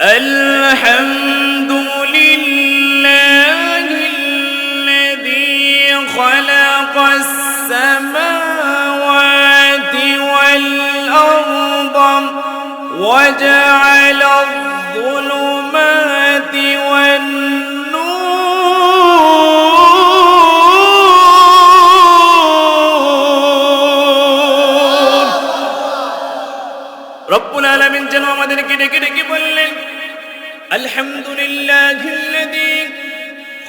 الحمد لله الذي خلق السماوات والأرض وجعل الظلمات والنور رب العالمين যেন আমাদেরকে ডেকে ডেকে বললেন আলহামদুলিল্লাহিল্লাযী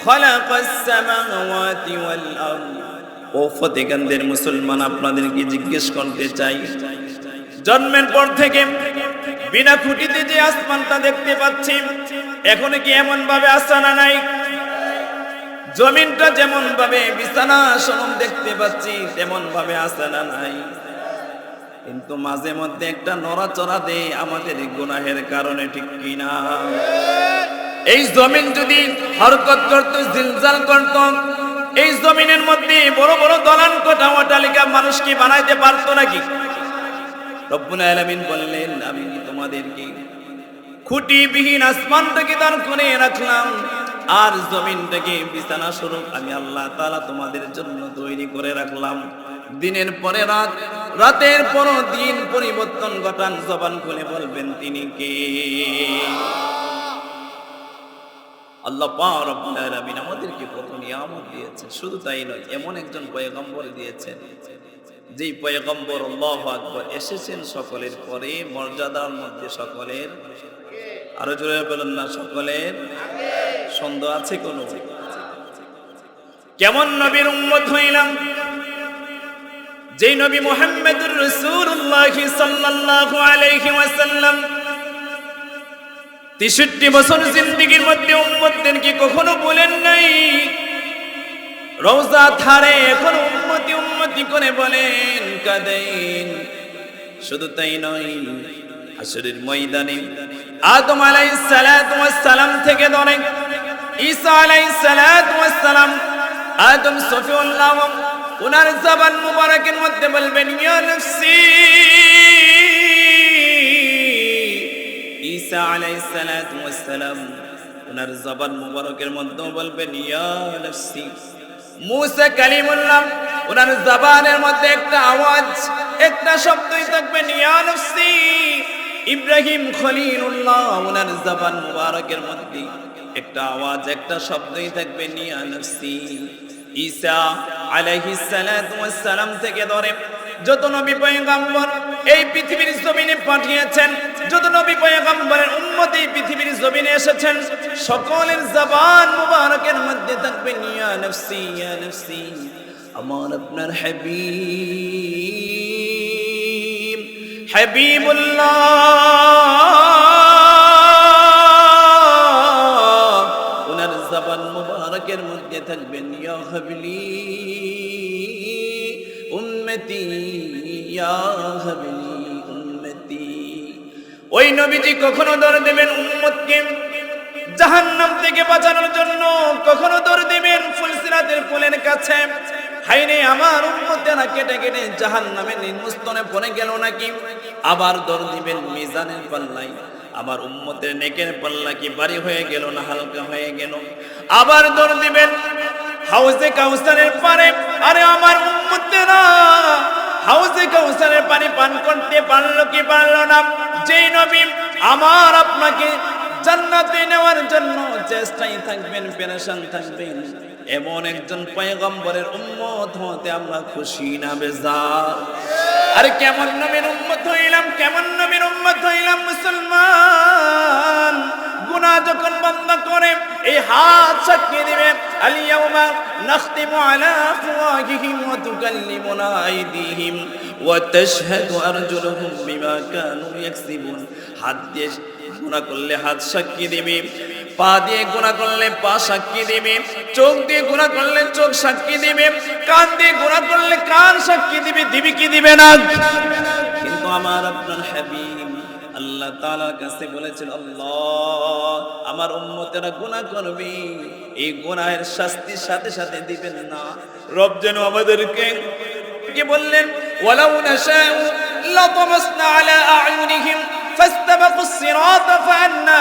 খালাকাস সামাওয়াতি ওয়াল আরদ। ও ফতেগানদের মুসলমান, আপনাদেরকে জিজ্ঞেস করতে চাই, জন্মের পর থেকে বিনা খুঁটিতে যে আসমানটা দেখতে পাচ্ছি, এখনো কি এমন ভাবে আসানা নাই? জমিনটা যেমন ভাবে বিছানা আসন দেখতে পাচ্ছি, তেমন ভাবে আসানা নাই। কিন্তু মাঝে মধ্যে একটা নড়াচড়া দেয় আমাদের গুনাহের কারণে, ঠিক কিনা? এই জমিন যদি হরকত করত, জিলজাল করত, এই জমিনের মধ্যে বড় বড় দলান কোঠা অট্টালিকা মানুষ কি বানাইতে পারতো নাকি? রব্বুল আলামিন বললেন, আমি তোমাদেরকে খুঁটিবিহীন আসমানটাকে দান করে রাখলাম, আর জমিনটাকে বিছানা স্বরূপ আমি আল্লাহ তাআলা তোমাদের জন্য তৈরি করে রাখলাম। দিনের পরে রাত, রাতের পর দিন পরিবর্তন ঘটান, জবান খুলে বলবেন তিনি কে? আল্লাহ পাক রব্বুল আলামিন আমাদেরকে কত নিয়ামত দিয়েছেন। শুধু তাই নয়, এমন একজন পয়গম্বর দিয়েছেন, যেই পয়গম্বর আল্লাহু আকবার এসেছেন সকলের পরে, মর্যাদার মধ্যে সকলের, আরো জোরে বলেন না, সকলের সন্দেহ আছে কোন? কেমন নবীর উম্মত হইলাম? যেই নবী মুহাম্মদুর রাসূলুল্লাহ সাল্লাল্লাহু আলাইহি ওয়াসাল্লাম 63 বছর জিন্দেগীর মধ্যে উম্মতদেরকে কখনো বলেন নাই, রওজা ধারে এখন উম্মতি উম্মতি করে বলেন, কাঁদেন। শুধু তাই নয়, হাশরের ময়দানে আদম আলাইহিস সালাতু ওয়াস সালাম থেকে ধরে ঈসা আলাইহিস সালাতু ওয়াস সালাম, আদম সফিউল্লাহ, উনার জবান মুবারকের মধ্যে বলবেন ইয়া নফসি। ঈসা আলাইহিস সালাতু ওয়াস সালাম উনার জবান মুবারকের মধ্যে বলবেন ইয়া নফসি। মুসা কালিমুল্লাহ, উনার জবানের মধ্যে একটা আওয়াজ, একটা শব্দই থাকবে ইয়া নফসি। ইব্রাহিম খলিলুল্লাহ, উনার জবান মুবারকের মধ্যে একটা আওয়াজ, একটা শব্দই থাকবে ইয়া নফসি। ঈসা আলাইহিস সালাতু ওয়াস সালাম থেকে ধরে যত নবী পয়গম্বর এই পৃথিবীর জমিনে পাঠিয়েছেন, যত নবী পয়গম্বরের উম্মত এই পৃথিবীর জমিনে এসেছেন, সকলের জবান মুবারকের মধ্যে থাকবে ইয়া নফসি ইয়া নফসি। আমার আপনার হাবিব হাবিবুল্লাহ, উনার জবান মুবারকের মধ্যে থাকবেন ইয়া হাবিলি উম্মতি ইয়া হাবিলি উম্মতি। ওই নবীজি কখনো দৌড় দেবেন উম্মতকে জাহান্নাম থেকে বাঁচানোর জন্য, কখনো দৌড় দেবেন ফুলসিরাতের পুলের কাছে, হায়রে আমার উম্মতেরা কেটে কেটে জাহান্নামের নিম্নস্তরে পড়ে গেল নাকি। আবার দৌড় দিবেন মিজানের পাল্লায়, আমার উম্মতের নেকের পাল্লা কি ভারী হয়ে গেল না হালকা হয়ে গেল। আবার দৌড় দিবেন হাউজে কাউসারের পারে, আরে আমার উম্মতেরা হাউজে কাউসারের পানি পান করতে পারলো কি পারলো না। যেই নবী আমার আপনাকে জান্নাতে নেওয়ার জন্য চেষ্টায় থাকবেন, পেরেশান থাকবেন, এমন একজন পয়গম্বরের উম্মত হতে আমরা খুশি না বেজার? আরে কেমন নবীর উম্মত হইলাম, কেমন নবীর উম্মত হইলাম মুসলমান। গুনাহ যখন বান্দা করে এই হাত সাক্ষী দিবে, আল-ইয়াওমা নাখতিমু আলা আফওয়াহিহিম ওয়া তুকাল্লিমুনা আইদিহিম ওয়া তাশহাদু আরজুলুহুম বিমা কানু ইয়াকসিবুন। হাত দিয়ে গুনাহ করলে হাত সাক্ষী দিবে, পা দিয়ে গুনাহ করলে পা সাক্ষী দিবে, চোখ দিয়ে গুনাহ করলে চোখ সাক্ষী দিবে, কান দিয়ে গুনাহ করলে কান সাক্ষী দিবে। দিবে কি দিবে না? কিন্তু আমার আপনার হাবিব আল্লাহ তাআলার কাছে বলেছেন, আল্লাহ আমার উম্মতেরা গুনাহ করবে, এই গুনাহের শাস্তির সাথে সাথে দিবেন না। রব যেন আমাদেরকে কি বললেন, ওয়ালাউ নাশাউ লাতামাসনা আলা আ'য়ুনিহিম ফাস্তাবাকুস সিরাতা ফাআন্না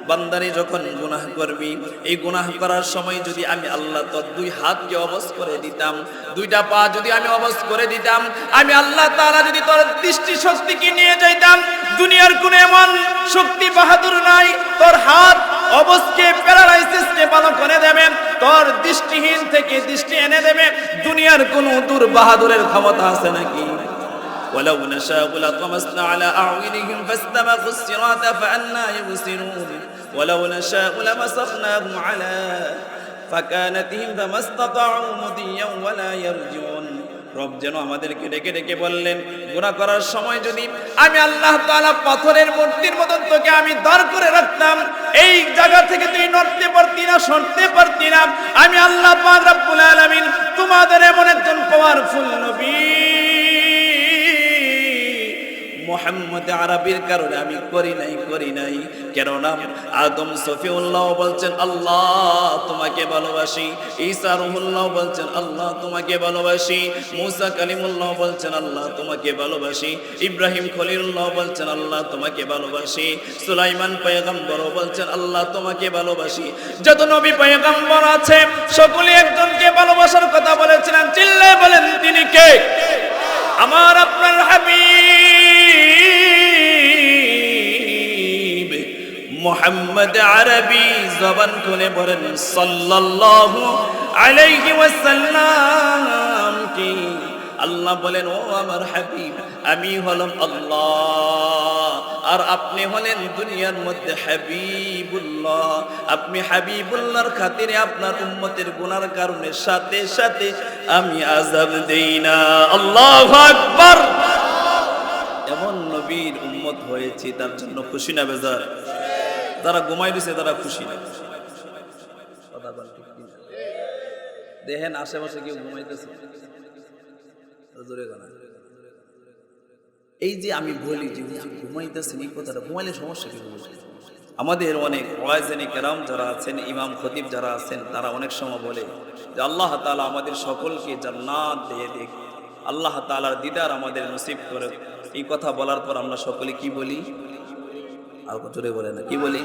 বান্দারে যখন গুনাহ করবি, এই গুনাহ করার সময় যদি আমি আল্লাহ তোর দুই হাতকে অবশ করে দিতাম, দুইটা পা যদি আমি অবশ করে দিতাম, আমি আল্লাহ তাআলা যদি তোর দৃষ্টি শক্তিকে নিয়ে যাইতাম, দুনিয়ার কোন এমন শক্তি বাহাদুর নাই তোর হাত অবশকে প্যারালাইসিসকে ভালো করে দেবে, তোর দৃষ্টিহীন থেকে দৃষ্টি এনে দেবে। দুনিয়ার কোন দূর বাহাদুরের ক্ষমতা আছে নাকি? ولو نشاء لطمسنا على أعينهم فاستبقوا الصراط فأنى يبصرون ولو نشاء لمسخناهم على فكانتهم فما استطاعوا مضيا ولا يرجعون। রব যেন আমাদেরকে ডেকে ডেকে বললেন, গুনাহ করার সময় যদি আমি আল্লাহ তাআলা পাথরের মূর্তির মতন তোকে আমি দাঁড় করে রাখতাম, এই জায়গা থেকে তুই নড়তে পারতি না, সরতে পারতি না, আমি আল্লাহ পাক রব্বুল আলামিন তোমাদের এমন একজন পাওয়ারফুল নবী মুহাম্মদ আরবির কারণে আমি করি নাই। কেননা আদম সফিউল্লাহ বলছেন আল্লাহ তোমাকে ভালোবাসি, ঈসা রুহুল্লাহ বলছেন আল্লাহ তোমাকে ভালোবাসি, মুসা কালিমুল্লাহ বলছেন আল্লাহ তোমাকে ভালোবাসি, ইব্রাহিম খলিলুল্লাহ বলছেন আল্লাহ তোমাকে ভালোবাসি, সুলাইমান পয়গম্বর বলছেন আল্লাহ তোমাকে ভালোবাসি। যত নবী পয়গম্বর আছে সকলে একজনকে ভালোবাসার কথা বলেছিলেন, চিল্লায়ে বলেন তিনি কে? আমার আপনার হাবিব মুহাম্মদ আরবি। জবান খুলে বলেন সাল্লাল্লাহু আলাইহি ওয়াসাল্লাম কি? আল্লাহ বলেন ও আমার হাবিব, আমি হলাম আল্লাহ আর আপনি হলেন দুনিয়ার মধ্যে হাবিবুল্লাহ। আপনি হাবিবুল্লাহর খাতিরে আপনার উম্মতের গুনার কারণে সাথে সাথে আমি আযাব দেই না। আল্লাহু আকবার। এমন নবীর উম্মত হয়েছে, তার জন্য খুশি না বেজার? যারা ঘুমাই দিছে তারা খুশি না? কথা বল ঠিক কি? দেখেন আশেপাশে কেউ ঘুমাইতেছে, এই যে আমি বলি যে ঘুমাইতেছেন, এই কথাটা ঘুমাইলে সমস্যা কি? আমাদের অনেক ওয়াইজেনে কেরাম যারা আছেন, ইমাম খতিব যারা আছেন, তারা অনেক সময় বলে যে আল্লাহ তাআলা আমাদের সকলকে জান্নাত দিয়ে দিক, আল্লাহ তাআলার দিদার আমাদের নসিব করে। এই কথা বলার পর আমরা সকলে কি বলি? আর জোরে বলে না, কি বলি?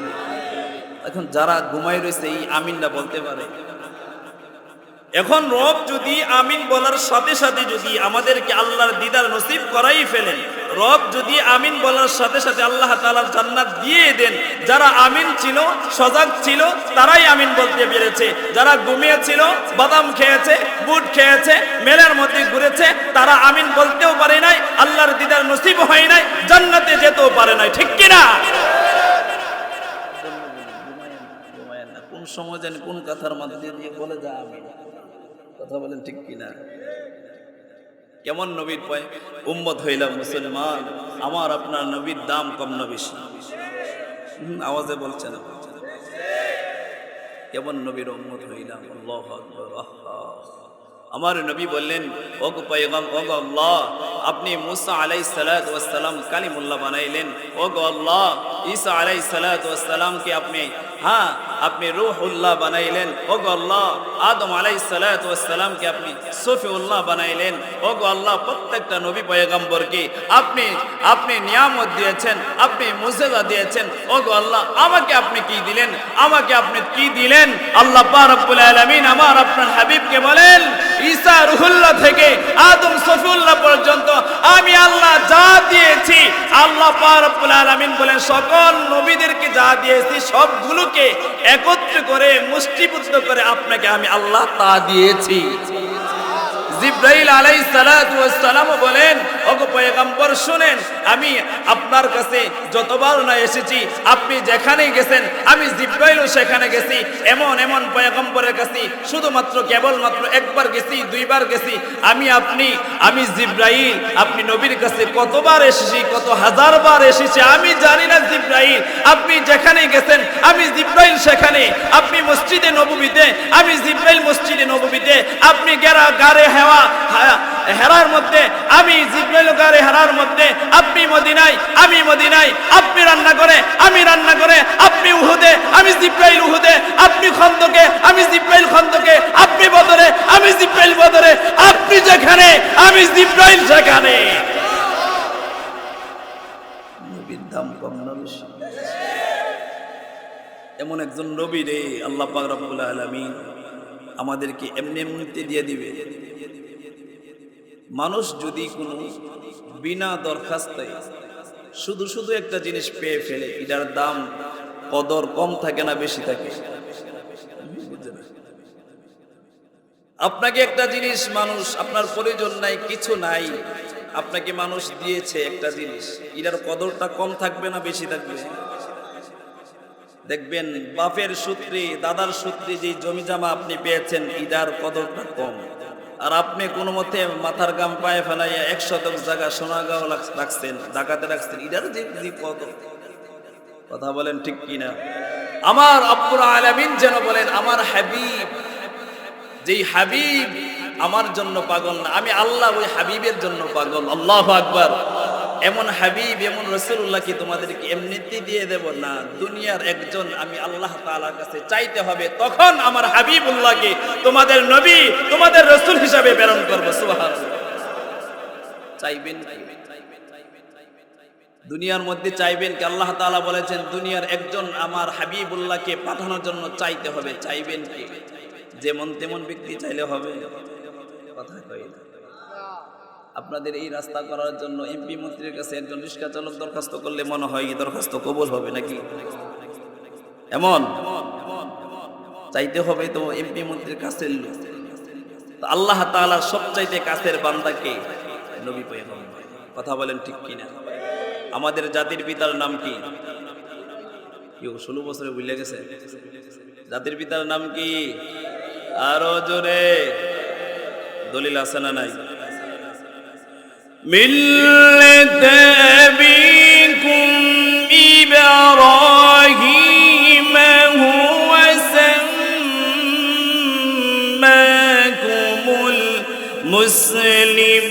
এখন যারা ঘুমাই রয়েছে এই আমিনটা বলতে পারে। এখন রব যদি আমিন বলার সাথে সাথে যদি আমাদেরকে আল্লাহর দিদার নসিব করাই ফেলেন, রব যদি আমিন বলার সাথে সাথে আল্লাহ তাআলার জান্নাত দিয়ে দেন, যারা আমিন ছিল, সজাগ ছিল, তারাই আমিন বলতে পেরেছে। যারা ঘুমিয়েছিল, বাদাম খেয়েছে, বুট খেয়েছে, মেলার মধ্যে ঘুরেছে, তারা আমিন বলতেও পারে নাই, আল্লাহর দিদার নসিব হয় নাই, জান্নাতে যেতেও পারে নাই। ঠিক কিনা? কোন সময় জানি কোন কথার মধ্যে দিয়ে বলে যায় আমিন। কথা বলেন ঠিক কিনা? কেমন নবীর উম্মত হইলাম মুসলমান। আমার আপনার নবীর দাম কম না বেশি? আওয়াজে বলছে না? কেমন নবীর উম্মত হইলাম। আল্লাহু আকবার। আমার নবী বললেন ওগো পয়গম্বর, ওগো আল্লাহ আপনি মুসা আলাইহিস সালাতু ওয়াস সালাম কালিমুল্লাহ বানাইলেন, ওগো আল্লাহ ঈসা আলাইহিস সালাতু ওয়াস সালামকে আপনি রূহুল্লাহ বানাইলেন, ওগো আল্লাহ আদম আলাইহিস সালাতু ওয়াস সালামকে আপনি সফিউল্লাহ বানাইলেন, ওগো আল্লাহ প্রত্যেকটা নবী পয়গম্বরকে আপনি নিয়ামত দিয়েছেন, আপনি মুজিজা দিয়েছেন, ওগো আল্লাহ আমাকে আপনি কি দিলেন? আমাকে আপনি কি দিলেন? আল্লাহ পাক রব্বুল আলামিন আমার আপনার হাবিবকে বলেন ঈসা রূহুল্লাহ থেকে আদম সফিউল্লাহ পর্যন্ত আমি আল্লাহ যা দিয়েছি, আল্লাহ পাক রব্বুল আলামিন বলেন সকল নবীদেরকে যা দিয়েছি সবগুলোকে একত্র করে মুষ্টিবদ্ধ করে আপনাকে আমি আল্লাহ তা দিয়েছি। জিবরাইল আলাইহিস সালাতু ওয়াস সালাম বলেন ওগো পয়গম্বর শুনেন, আমি আপনার কাছে যতবার না এসেছি, আপনি যেখানে গেছেন আমি জিবরাইলও সেখানে গেছি। এমন পয়গম্বরের কাছে শুধুমাত্র কেবলমাত্র একবার গেছি, দুইবার গেছি। আমি জিবরাইল আপনি নবীর কাছে কতবার এসেছি, কত হাজারবার এসেছি আমি জানি না। জিবরাইল আপনি যেখানে গেছেন আমি জিবরাইল সেখানে, আপনি মসজিদে নববীতে আমি জিবরাইল মসজিদে নববীতে, আপনি গারে হেরার মধ্যে আমি জিবরাইল গারে হেরার মধ্যে, আপনি মদিনায় আমি মদিনায়, আপনি রান্না করে আমি রান্না করে, আপনি উহুদে আমি জিবরাইল উহুদে, আপনি খন্দকে আমি জিবরাইল খন্দকে, আপনি বদরে আমি জিবরাইল বদরে, আপনি যেখানে আমি জিবরাইল সেখানে। নবীর দাম কম না বেশি? এমন একজন নবী রে আল্লাহ পাক রব্বুল আলামিন আমাদেরকে এমনি এমনিতে দিয়ে দিবে। মানুষ যদি কোনো বিনা দরখাস্তে শুধু শুধু একটা জিনিস পেয়ে ফেলে, এটার দাম কদর কম থাকে না বেশি থাকে? আপনাকে একটা জিনিস মানুষ, আপনার প্রয়োজন নাই, কিছু নাই, আপনাকে মানুষ দিয়েছে একটা জিনিস, এটার কদরটা কম থাকবে না বেশি থাকবে? দেখবেন বাপের সূত্রে দাদার সূত্রে যে জমি জমা আপনি পেয়েছেন এটার কদরটা কম, আর আপনি কোনো মতে মাথার গাম পায়ে ফেলাইয়া 100 শতক জায়গা সোনাগাঁও রাখছেন, ডাকাতে রাখছেন, এটার যে কদর। কথা বলেন ঠিক কিনা? আমার রব্বুল আলামিন যেন বলেন আমার হাবিব, যেই হাবিব আমার জন্য পাগল না, আমি আল্লাহ ওই হাবিবের জন্য পাগল। আল্লাহু আকবার। এমন হাবিব, এমন রাসূলুল্লাহকে তোমাদেরকে এমনিতে দিয়ে দেব না, দুনিয়ার একজন আমি আল্লাহ তাআলার কাছে চাইতে হবে, তখন আমার হাবিবুল্লাহকে তোমাদের নবী, তোমাদের রাসূল হিসাবে প্রেরণ করব। সুবহানাল্লাহ। চাইবেন কি? দুনিয়ার মধ্যে চাইবেন কি? আল্লাহ তাআলা বলেছেন দুনিয়ার একজন আমার হাবিবুল্লাহকে পাঠানোর জন্য চাইতে হবে। চাইবেন কি? যেমন তেমন ব্যক্তি চাইলে হবে? কথা কই না। আপনাদের এই রাস্তা করার জন্য এমপি মন্ত্রীর কাছে একজন রিক্সা চালক দরখাস্ত করলে মনে হয় এই দরখাস্ত কবুল হবে নাকি? এমন চাইতে হবে তো এমপি মন্ত্রীর কাছের লোক। তো আল্লাহ তাআলার সবচাইতে কাছের বান্দাকে নবী পয়গম্বর। কথা বলেন ঠিক কিনা? আমাদের জাতির পিতার নাম কি? কেউ 16 বছরে ভুলে গেছে? জাতির পিতার নাম কি? আরো জোরে দলিল আছে না নাই? মিল্লাত আবিকুম ইব্রাহিম হুয়া সাম্মাকুমুল মুসলিমিন।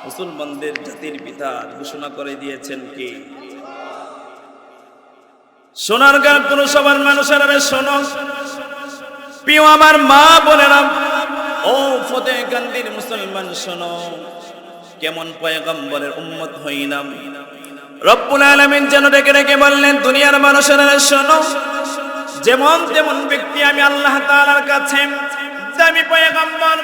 মুসলমানদের জাতির পিতা ঘোষণা করে দিয়েছেন কি? সোনার গান কোন সবার মানুষেরা শোনো, প্রিয় আমার মা বোনেরা, ও ফতেহগান্ধীর মুসলমান শোনো, কেমন পয়গম্বরের উম্মত হইলাম। রব্বুল আলামিন যেন ডেকে ডেকে বললেন দুনিয়ার মানুষেরা শোনো, যেমন তেমন ব্যক্তি আমি আল্লাহ তাআলার কাছে দামি পয়গম্বর,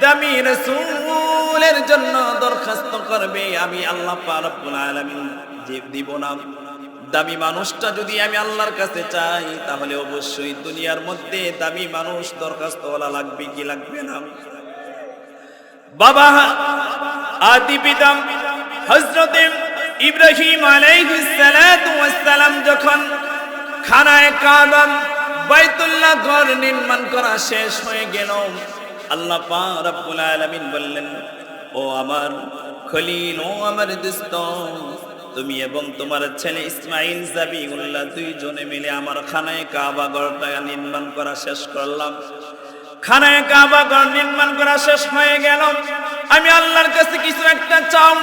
দামি রাসূলের জন্য দরখাস্ত করবে, আমি আল্লাহ পাক রব্বুল আলামিন দিব না। দামি মানুষটা যদি আমি আল্লাহর কাছে চাই, তাহলে অবশ্যই দুনিয়ার মধ্যে দামি মানুষ দরখাস্তওয়ালা লাগবে কি লাগবে না? বাবা আদি পিতা হযরত ইব্রাহিম আলাইহিস সালাতু ওয়াস সালাম যখন খানায়ে কাবা বাইতুল্লাহ ঘর নির্মাণ করা শেষ হয়ে গেল, আল্লাহ পাক রব্বুল আলামিন বললেন, ও আমার খলিল, ও আমার দোস্ত, তুমি এবং তোমার ছেলে ইসমাইল জাবিউল্লাহ দুইজনে মিলে আমার খানায়ে কাবা ঘরটা নির্মাণ করা শেষ করলাম। খানায়ে কাবা ঘর নির্মাণ করা শেষ হয়ে গেল, আমি আল্লাহর কাছে কিছু একটা চাও,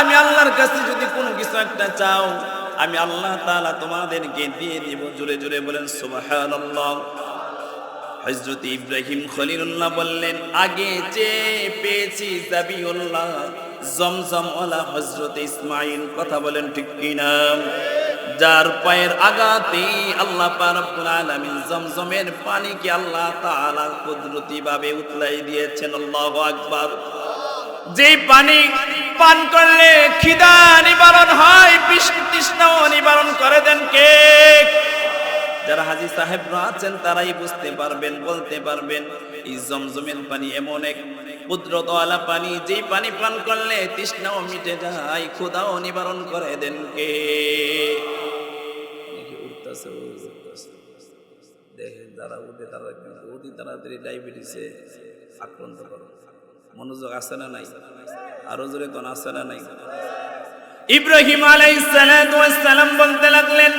আমি আল্লাহর কাছে যদি কোনো কিছু একটা চাও, আমি আল্লাহ তাআলা তোমাদেরকে দিয়ে দিব। জোরে জোরে বলেন সুবহানাল্লাহ। হযরত ইব্রাহিম খলিলুল্লাহ বললেন, আগে যে পেয়েছি জাবিউল্লাহ, জমজম ওয়ালা হযরত ইসমাইল। কথা বলেন ঠিক কিনা? যার পায়ের আঘাতে আল্লাহ পাক রব্বুল আলামিন জমজমের পানিকে আল্লাহ তাআলা কুদরতি ভাবে উতলাই দিয়েছেন। আল্লাহু আকবার। যেই পানি পান করলে খিদা নিবারণ হয়, তৃষ্ণাও নিবারণ করে দেন কে? যারা হাজী সাহেবরা আছেন তারাই বুঝতে পারবেন, বলতে পারবেন এই জমজমের পানি এমন এক কুদরতওয়ালা পানি, যেই পানি পান করলে তৃষ্ণাও মিটে যায়, ক্ষুধাও নিবারণ করে দেন কে? উঠতেছে দেখেন, যারা উঠে তারা কিন্তু অতি তাড়াতাড়ি ডায়াবেটিসে আক্রান্ত করে। মনোযোগ আছে না নাই? আরো জোরে কোন আছে না নাই? ইব্রাহিম আলাইহিস সালাতু ওয়াস সালাম বলতে লাগলেন,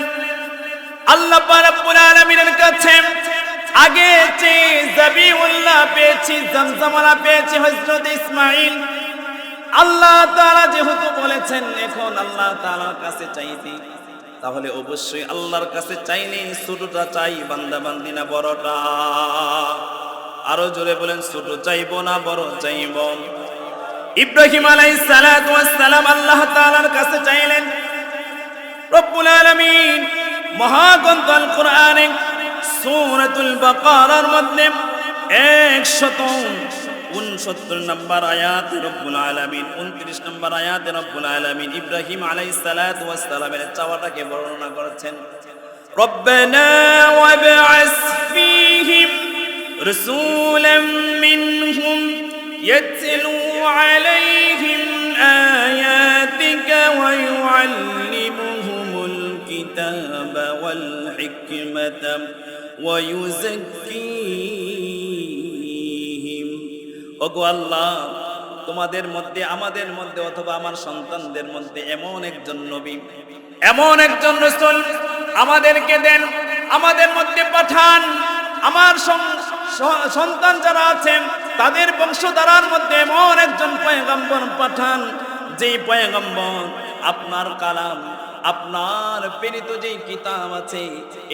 আল্লাহ পাক রব্বুল আলামিনের কাছে আগে যে জাবিউল্লাহ পেয়েছি, জমজমওয়ালা পেয়েছি হযরত ইসমাইল, আল্লাহ তাআলা যেহেতু বলেছেন এখন আল্লাহ তাআলার কাছে চাইতে, তাহলে অবশ্যই আল্লাহর কাছে চাইলে ছোটটা চাই, বান্দা বান্দি না বড়টা? আরো জোরে বলেন, ছোট চাইবো না বড় চাইব। ইব্রাহিম আলাইহিস সালাতু ওয়াস সালাম আল্লাহ তাআলার কাছে চাইলেন। রব্বুল আলামিন মহাগ্রন্থ আল কোরআনে সূরাতুল বাকারার মধ্যে 169 নম্বর আয়াতে রব্বুল আলামিন 29 নম্বর আয়াতে রব্বুল আলামিন ইব্রাহিম আলাইহিস সালাতু ওয়াস সালামের চাওয়াটাকে বর্ণনা করেছেন। রব্বানা ওয়াবআস ফীহিম রাসূলাম মিনহুম ইয়াতলু আলাইহিম আয়াতিকা ওয়া ইউআল্লিমুহুমুল কিতাবা ওয়াল হিকমাতা ওয়া ইউযাক্কিহিম। ওগো আল্লাহ, তোমাদের মধ্যে, আমাদের মধ্যে অথবা আমার সন্তানদের মধ্যে এমন একজন নবী, এমন একজন রাসূল আমাদেরকে দেন, আমাদের মধ্যে পাঠান। আমার সন্তান যারা আছেন তাদের বংশধারার মধ্যে এমন একজন পয়গম্বর পাঠান, যেই পয়গম্বর আপনার কালাম, আপনার প্রেরিত যে কিতাব আছে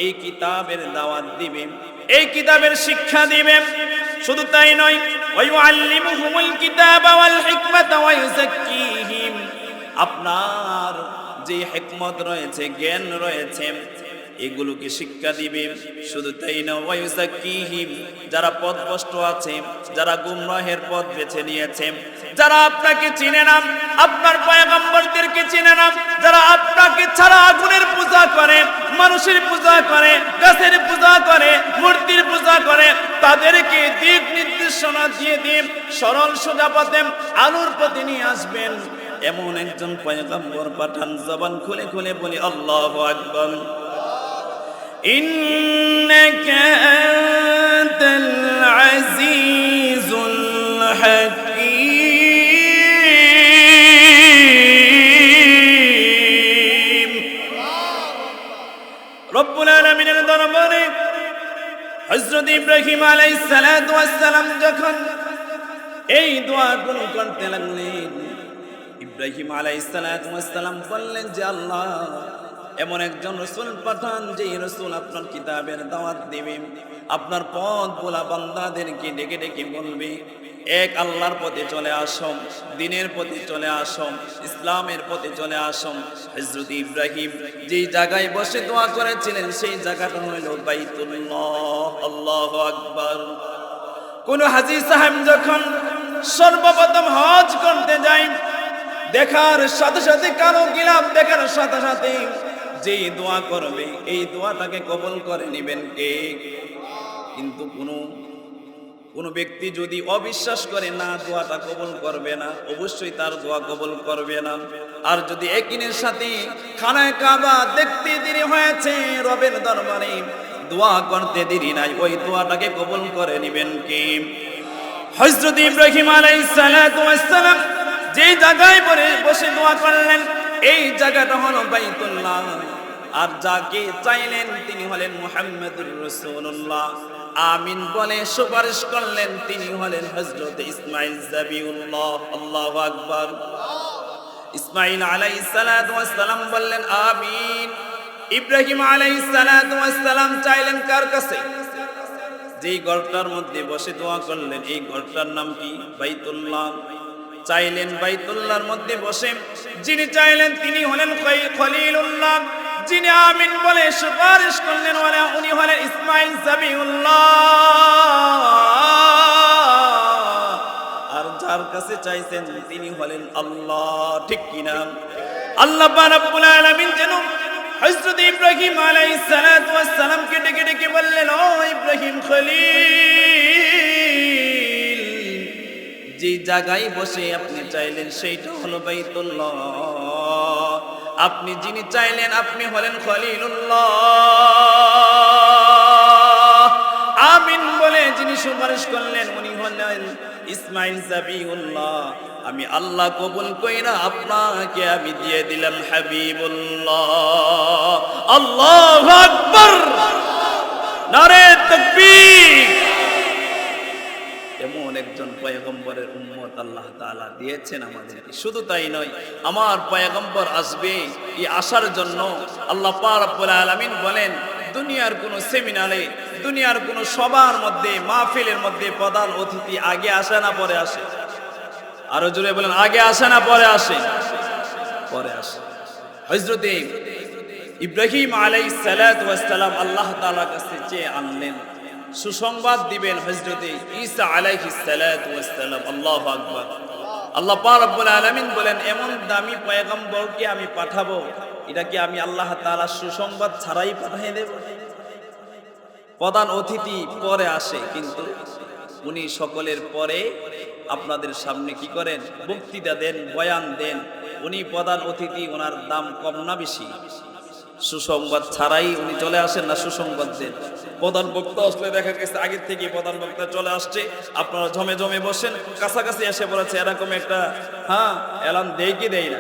এই কিতাবের দাওয়াত দিবেন, এই কিতাবের শিক্ষা দিবেন। শুধু তাই নয়, ওয়ায়ুআল্লিমুহুমুল কিতাবা ওয়াল হিকমাতা ওয়া ইউযাক্কিহিম, আপনার যে হিকমত রয়েছে, জ্ঞান রয়েছে, এগুলোকে শিক্ষা দিবে। শুধু তাই না, ওয়া ইউযাক্কিহিম, যারা পথভ্রষ্ট আছে, যারা গুমরাহের পথ বেছে নিয়েছে, যারা আপনাকে চিনে না, আপনার পয়গম্বরদেরকে চিনে না, যারা আপনাকে ছাড়া আগুনের পূজা করে, মানুষের পূজা করে, গাছের পূজা করে, মূর্তির পূজা করে, তাদেরকে দিক নির্দেশনা দিয়ে দিন, সরল সোজা পথে আলোর পথে নিয়ে আসবেন। এমন একজন পয়গম্বর পাঠান। জবান খুলে খুলে বলি আল্লাহু আকবার। ইন্নাকা আনতাল আজিজুল হাকীম। রব্বুল আলামিনের দরবারে হযরত ইব্রাহিম আলাইহিস সালাতু ওয়াস সালাম যখন এই দোয়াগুলো করতে লাগলেন, ইব্রাহিম আলাইহিস সালাতু ওয়াস সালাম বললেন যে আল্লাহ, এমন একজন রাসূল পাঠান, যে রাসূল আপনার কিতাবের দাওয়াত দিবে, আপনার পথ ভোলা বান্দাদেরকে ডেকে ডেকে বলবে, এক আল্লাহর পথে চলে আসো, দ্বীনের পথে চলে আসো, ইসলামের পথে চলে আসো। হযরত ইব্রাহিম যেই জায়গায় বসে দোয়া করেছিলেন সেই জায়গাটা হলো বাইতুল্লাহ। আল্লাহু আকবার। কোন হাজী সাহেব যখন সর্বপ্রথম হজ করতে যায়, দেখার সাথে সাথে, কারো গিলাফ দেখার সাথে সাথে যে দোয়া করবে, এই দোয়াটাকে কবুল করে নেবেন কে? কিন্তু কোন ব্যক্তি যদি অবিশ্বাস করে, না দোয়াটা কবুল করবে না, অবশ্যই তার দোয়া কবুল করবে না। আর যদি একদিনের সাথে খানায় কাবা দেখতে দেরি হয়েছে, রবের দরবারে দোয়া করতে দেরি নাই, ওই দোয়াটাকে কবুল করে নেবেন কে? হযরত ইব্রাহিম আলাইহিস সালাতু ওয়াস সালাম যে জায়গায় বসে দোয়া করলেন, এই জায়গাটা হলো বাইতুল্লাহ। আর যাকে চাইলেন তিনি হলেন মুহাম্মদুর রাসূলুল্লাহ। আমিন বলে সুপারিশ করলেন, তিনি হলেন হযরত ইসমাঈল যাবিউল্লাহ। আল্লাহু আকবার। ইসমাঈল আলাইহিস সালাতু ওয়াস সালাম বললেন আমিন। ইব্রাহিম আলাইহিস সালাতু ওয়াস সালাম চাইলেন কার কাছে? যেই ঘরটার মধ্যে বসে দোয়া করলেন, এই ঘরটার নাম কি? বাইতুল্লাহ। চাইলেন বাইতুল্লাহর মধ্যে বসে। যিনি চাইলেন তিনি হলেন খলিলুল্লাহ। যিনি আমিন বলে সুপারিশ করলেন উনি হলেন ইসমাঈল যাবিউল্লাহ। আর যার কাছে চাইছেন তিনি হলেন আল্লাহ। ঠিক কিনা? আল্লাহ রাব্বুল আলামিন যেন হযরত ইব্রাহিম আলাইহিস সালাতু ওয়াস সালামকে ডেকে ডেকে বললেন, ও ইব্রাহিম খলিল, যে জায়গায় বসে আপনি চাইলেন সেইটা হলো বাইতুল্লাহ। আপনি যিনি চাইলেন আপনি হলেন খলিলুল্লাহ। আমিন বলে যিনি সুপারিশ করলেন উনি হলেন ইসমাঈল যাবিউল্লাহ। আমি আল্লাহ কবুল কইরা আপনাকে আমি দিয়ে দিলাম হাবিবুল্লাহ। আল্লাহু আকবার। নারে তাকবীর। এমন একজন পয়গম্বরের উম্মত আল্লাহ তাআলা দিয়েছেন আমাদেরকে। শুধু তাই নয়, আমার পয়গম্বর আসবে, এই আসার জন্য আল্লাহ পাক রব্বুল আলামিন বলেন দুনিয়ার কোনো সেমিনারে, দুনিয়ার কোনো সবার মধ্যে, মাহফিলের মধ্যে প্রধান অতিথি আগে আসে না পরে আসে? আরো জোরে বলেন, আগে আসে না পরে আসে? পরে আসে। হযরতে ইব্রাহিম আলাইহিস সালাতু ওয়াস সালাম আল্লাহ তাআলার কাছে চেয়ে আনলেন, সুসংবাদ দিবেন হযরতে ঈসা আলাইহিস সালাতু ওয়াস সালাম। আল্লাহু আকবার। আল্লাহ পাক রব্বুল আলামিন বলেন, এমন দামি পয়গম্বরকে আমি পাঠাবো, এটা কি আমি আল্লাহ তাআলা সুসংবাদ ছাড়াই পাঠিয়ে দেব? প্রধান অতিথি পরে আসে, কিন্তু উনি সকলের পরে আপনাদের সামনে কি করেন? বক্তৃতা দেন, বয়ান দেন। উনি প্রধান অতিথি, ওনার দাম কম না বেশি? সুসংবাদ ছাড়াই উনি চলে আসেন না সুসংবাদ দেন? প্রধান বক্তা আসলে দেখা গেছে আগের থেকে প্রধান বক্তা চলে আসছে, আপনারা জমে জমে বসেন, কাছাকাছি এসে বলেছে, এরকম একটা এলান দেয় কি দেয় না?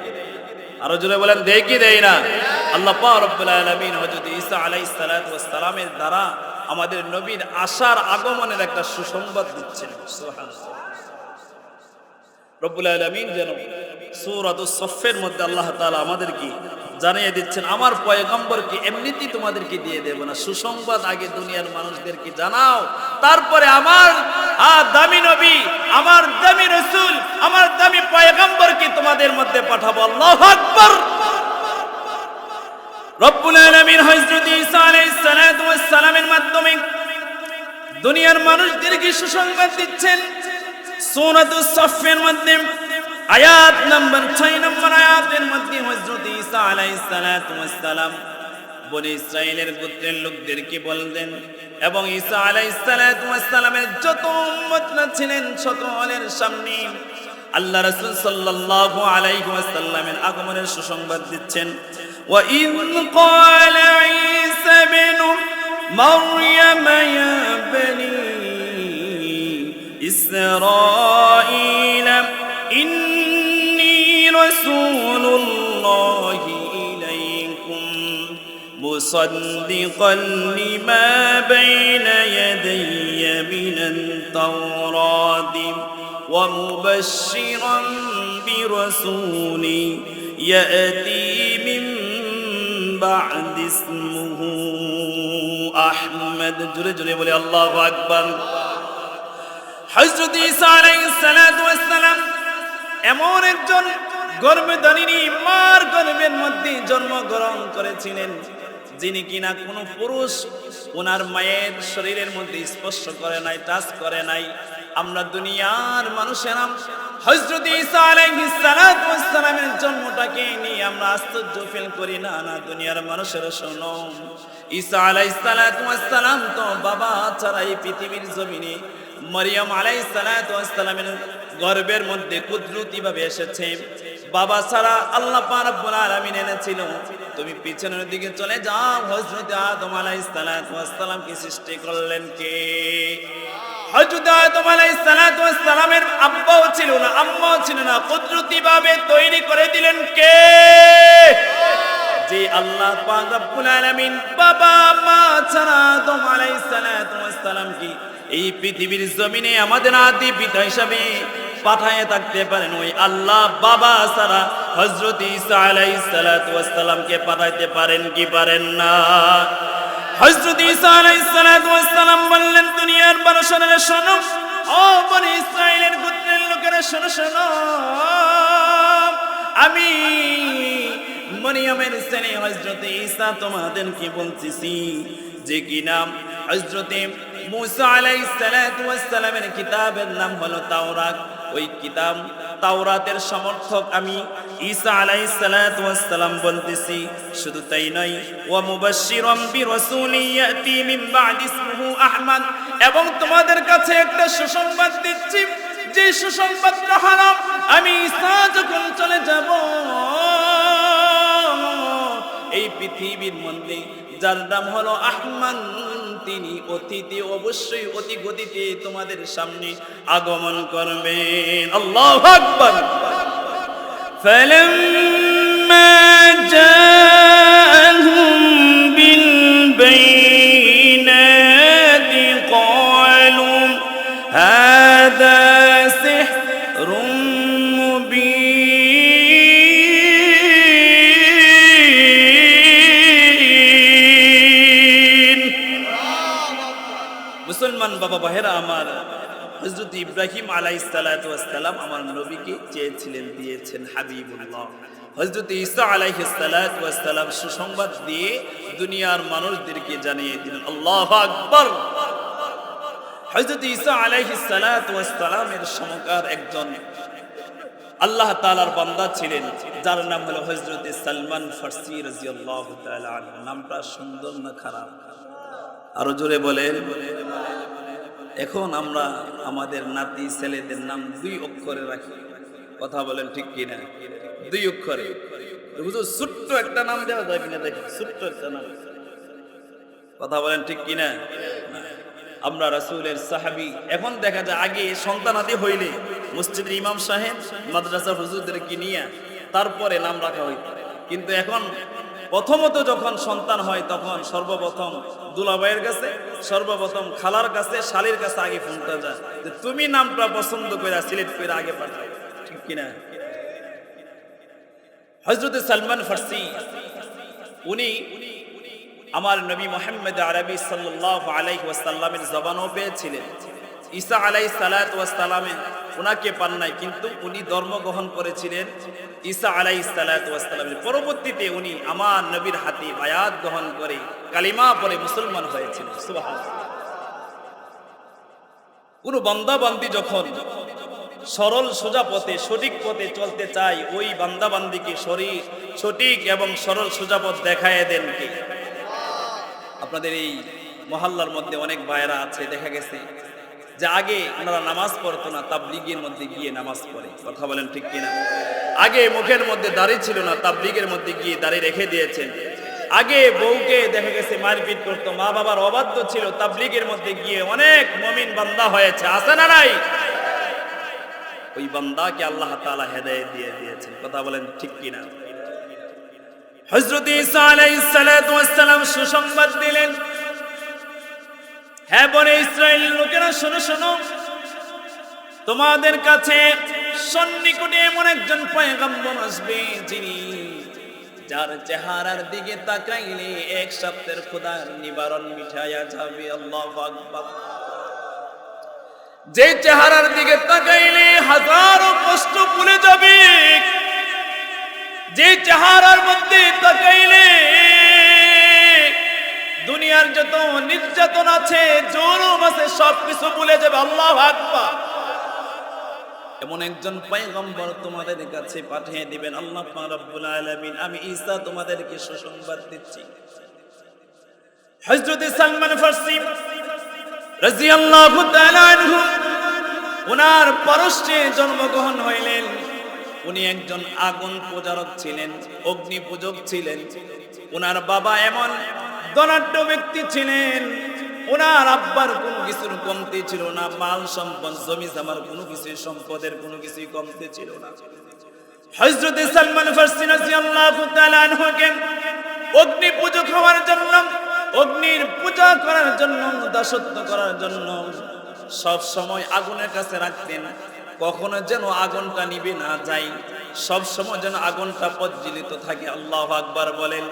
আরো জোরে বলেন, দেয় কি দেয় না? আল্লাহ পাক রব্বুল আলামিন হযরত ঈসা আলাইহিস সালাতু ওয়াস সালামের দ্বারা আমাদের নবীর আসার আগমনের একটা সুসংবাদ দিচ্ছেন। সুবহানাল্লাহ। রব্বুল আলামিন যেন সূরাতুস সফফের মধ্যে আল্লাহ তাআলা আমাদেরকে জানিয়ে দিচ্ছেন, আমার পয়গম্বরকে এমনিতেই তোমাদেরকে দিয়ে দেব না, সুসংবাদ আগে দুনিয়ার মানুষদেরকে জানাও, তারপরে আমার দামি নবী, আমার দামি রাসূল, আমার দামি পয়গম্বরকে তোমাদের মধ্যে পাঠাবো। আল্লাহু আকবার। রব্বুল আলামিন হযরত ঈসা আলাইহিস সালাতু ওয়াস সালামের মাধ্যমে দুনিয়ার মানুষদেরকে সুসংবাদ দিচ্ছেন। সূরাতুস সফফের মধ্যে আয়াত নাম্বার 6 নম্বর আয়াতের মধ্যে হযরত ঈসা আলাইহিস সালাতু ওয়াস সালাম বনি ইসরাইলের গোত্রের লোকদেরকে বললেন, এবং ঈসা আলাইহিস সালাতু ওয়াস সালামের যত উম্মতরা ছিলেন সকলের সামনে আল্লাহ রাসূল সাল্লাল্লাহু আলাইহি ওয়াসাল্লামের আগমনের সুসংবাদ দিচ্ছেন। ওয়া ইয ক্বালা ঈসা ইবনু মারইয়াম ইয়া বনি ইসরাঈল ইন্নী রাসূলুল্লাহি ইলাইকুম মুসাদ্দিকান লিমা বাইনা ইয়াদাইয়া মিনাত তাওরাতি ومبشرا برسول يأتي من بعد اسمه أحمد جل جل بولي الله أكبر হযরত ঈসা আলাইহিস সালাতু ওয়াস সালাম এমন একজন গর্ভধারিণী মার গর্ভের মধ্যে জন্মগ্রহণ করেছিলেন, যিনি কিনা কোনো পুরুষ ওনার মায়ের শরীরের মধ্যে স্পর্শ করে নাই, টাচ করে নাই। আমরা দুনিয়ার মানুষেরা হযরত ঈসা আলাইহিস সালাতু ওয়াস সালামের জন্মটাকে নিয়ে আমরা আশ্চর্য ফিল করি না? না, দুনিয়ার মানুষেরা শোনো, ঈসা আলাইহিস সালাতু ওয়াস সালাম তো বাবা ছাড়া এই পৃথিবীর জমিনে মরিয়ম আলাইহিস সালাতু ওয়াস সালামের গর্ভের মধ্যে কুদরতিভাবে এসেছে। বাবা ছাড়া আল্লাহ পাক রব্বুল আলামিন এনেছিল। তুমি পিছনের দিকে চলে যাও, হযরত আদম আলাইহিস সালাতু ওয়াস সালামকে সৃষ্টি করলেন কে? হযরত আদম আলাইহিস সালাতু ওয়াস সালামের আব্বাও ছিল না, আম্মাও ছিল না, কুদরতিভাবে তৈরি করে দিলেন কে? যে আল্লাহ পাক রব্বুল আলামিন বাবা মা ছাড়া আদম আলাইহিস সালাতু ওয়াস সালামকে এই পৃথিবীর জমিনে আমাদের আদি পিতা হিসাবে পাঠায় থাকতে পারেন, ওই আল্লাহ বাবা ছাড়া হযরত ঈসা আলাইহিস সালাতু ওয়াস সালামকে পাঠাইতে পারেন কি পারেন না? হযরত ঈসা আলাইহিস সালাতু ওয়াস সালাম বললেন, দুনিয়ার মানুষেরা শোনো, ও বনি ইসরাইলের গোত্রের লোকেরা শোনো শোনো, আমি মরিয়মের ছেলে হযরত ঈসা তোমাদেরকে বলতেছি, যে কি নাম হযরতে মুসা আলাইহিস সালাতু ওয়াস সালামের কিতাবের নাম হলো তাওরাত। ওই কিতাব তাওরাতের সমর্থক আমি ঈসা আলাইহিস সালাতু ওয়াস সালাম বলতেছি। শুধু তাই নয়, ওয়া মুবাশশিরাম বিরাসূলিন ইয়াতি মিন বা'দি ইসমুহু আহমদ, এবং তোমাদের কাছে একটা সুসংবাদ দিচ্ছি, যে সুসংবাদটা হলো আমি ঈসা যখন চলে যাব এই পৃথিবীর মধ্যে, যার নাম হলো আহমদ, তিনি অতিথি অবশ্যই অতি গতিতে তোমাদের সামনে আগমন করবেন। আল্লাহু আকবার। ফালাম্মা জাআহুম বিল বাইনাতি ক্বালু হাযা সিহরুম মুবিন। ভাইয়েরা আমার, হযরত ইব্রাহিম আলাইহিস সালাতু ওয়াস সালাম আমার নবীকে চেয়েছিলেন, দিয়েছেন হাবিবুল্লাহ। হযরত ঈসা আলাইহিস সালাতু ওয়াস সালাম সুসংবাদ দিয়ে দুনিয়ার মানুষদেরকে জানিয়ে দিলেন। আল্লাহু আকবার। হযরত ঈসা আলাইহিস সালাতু ওয়াস সালামের সমকার একজন আল্লাহ তাআলার বান্দা ছিলেন, যার নাম হলো হযরত সালমান ফারসি রাদিয়াল্লাহু তাআলা আনহু। নামটা সুন্দর না খারাপ? আরো জোরে বলেন। এখন আমরা আমাদের নাতি ছেলেদের নাম 2 অক্ষরে রাখি, কথা বলেন ঠিক কিনা? 2 অক্ষরে। হুজুর ছোট্ট একটা নাম দেওয়া যায় কিনা দেখেন, ছোট্ট একটা নাম, কথা বলেন ঠিক কিনা? আমরা রাসূলের সাহাবী। এখন দেখা যায় আগে সন্তানাদি হইলে মসজিদের ইমাম সাহেব মাদ্রাসা হুজুরদেরকে নিয়ে তারপরে নাম রাখা হইত, কিন্তু এখন প্রথমত যখন সন্তান হয় তখন সর্বপ্রথম দুলাভাইয়ের কাছে, সর্বপ্রথম খালার কাছে, শালীর কাছে আগে ফোনটা যায় যে তুমি নামটা পছন্দ করে সিলেক্ট করে আগে পাঠাও, ঠিক কিনা? হযরত সালমান ফারসি উনি আমার নবী মুহাম্মদ আরবি সাল্লাল্লাহু আলাইহি ওয়াসাল্লামের জবানও পেয়েছিলেন। ঈসা আলাইহিস সালাতু ওয়াস সালামে উনাকে পান নাই, কিন্তু উনি ধর্ম গ্রহণ করেছিলেন ঈসা আলাইহিস সালাতু ওয়াস সালামের। পরবর্তীতে উনি আমার নবীর হাতে বায়াত গ্রহণ করে কালিমা পড়ে মুসলমান হয়েছিলেন। সুবহানাল্লাহ। কোন বান্দা বান্দি যখন সরল সোজা পথে, সঠিক পথে চলতে চায়, ওই বান্দা বান্দিকে সঠিক এবং সরল সোজা পথ দেখায় দেন কে? আপনাদের এই মহল্লার মধ্যে অনেক ভাইরা আছে, দেখা গেছে যে আগে ওনারা নামাজ পড়তো না, তাবলীগের মধ্যে গিয়ে নামাজ পড়ে, কথা বলেন ঠিক কিনা? আগে মুখের মধ্যে দাড়ি ছিল না, তাবলীগের মধ্যে গিয়ে দাড়ি রেখে দিয়েছেন। আগে বউকে দেখা গেছে মারপিট করতো, মা বাবার অবাধ্য ছিল, তাবলীগের মধ্যে গিয়ে অনেক মুমিন বান্দা হয়েছে, আছে না নাই? ওই বান্দাকে আল্লাহ তাআলা হেদায়েত দিয়ে দিয়েছেন, কথা বলেন ঠিক কিনা? হযরত ঈসা আলাইহিস সালাতু ওয়াস সালাম সুসংবাদ দিলেন, হ্যাঁ বনে ইসরাইল লোকেরা শোনো শোনো, তোমাদের কাছে সন্নিকটে এমন একজন পয়গম্বর আসবে যিনি যার চেহারার দিকে তাকাইলে এক সপ্তাহের ক্ষুধার নিবারণ মিটাইয়া যাবে। আল্লাহু আকবার। যে চেহারার দিকে তাকাইলে হাজারো কষ্ট ভুলে যাবে, যে চেহারার মধ্যে তাকাইলে দুনিয়ার যত নির্যাতন আছে, জুলুম আছে, সবকিছু ভুলে যাবে। আল্লাহু আকবার। এমন একজন পয়গম্বর তোমাদের কাছে পাঠিয়ে দিবেন আল্লাহ রাব্বুল আলামিন। আমি ঈসা তোমাদেরকে সুসংবাদ দিচ্ছি। হযরত সালমান ফারসি রাদিয়াল্লাহু তাআলা আনহু ওনার পারস্যে জন্মগ্রহণ হইলেন। উনি একজন আগুন পূজারক ছিলেন, অগ্নি পূজক ছিলেন। ওনার বাবা এমন ধনাঢ্য ব্যক্তি ছিলেন, ওনার আব্বার কোনো কিছুর কমতি ছিল না, মাল সম্পদ জমি জামার কোনো কিছু, সম্পদের কোনো কিছুই কমতি ছিল না। হযরত সালমান ফারসি রাদিয়াল্লাহু তাআলা আনহুকে অগ্নি পূজক হওয়ার জন্য, অগ্নির পূজা করার জন্য, দাসত্ব করার জন্য সব সময় আগুনের কাছে রাখতেন, কখনো যেন আগুনটা নিভে না যায়, সব সময় যেন আগুনটা প্রজ্বলিত থাকে। আল্লাহু আকবার বলেন।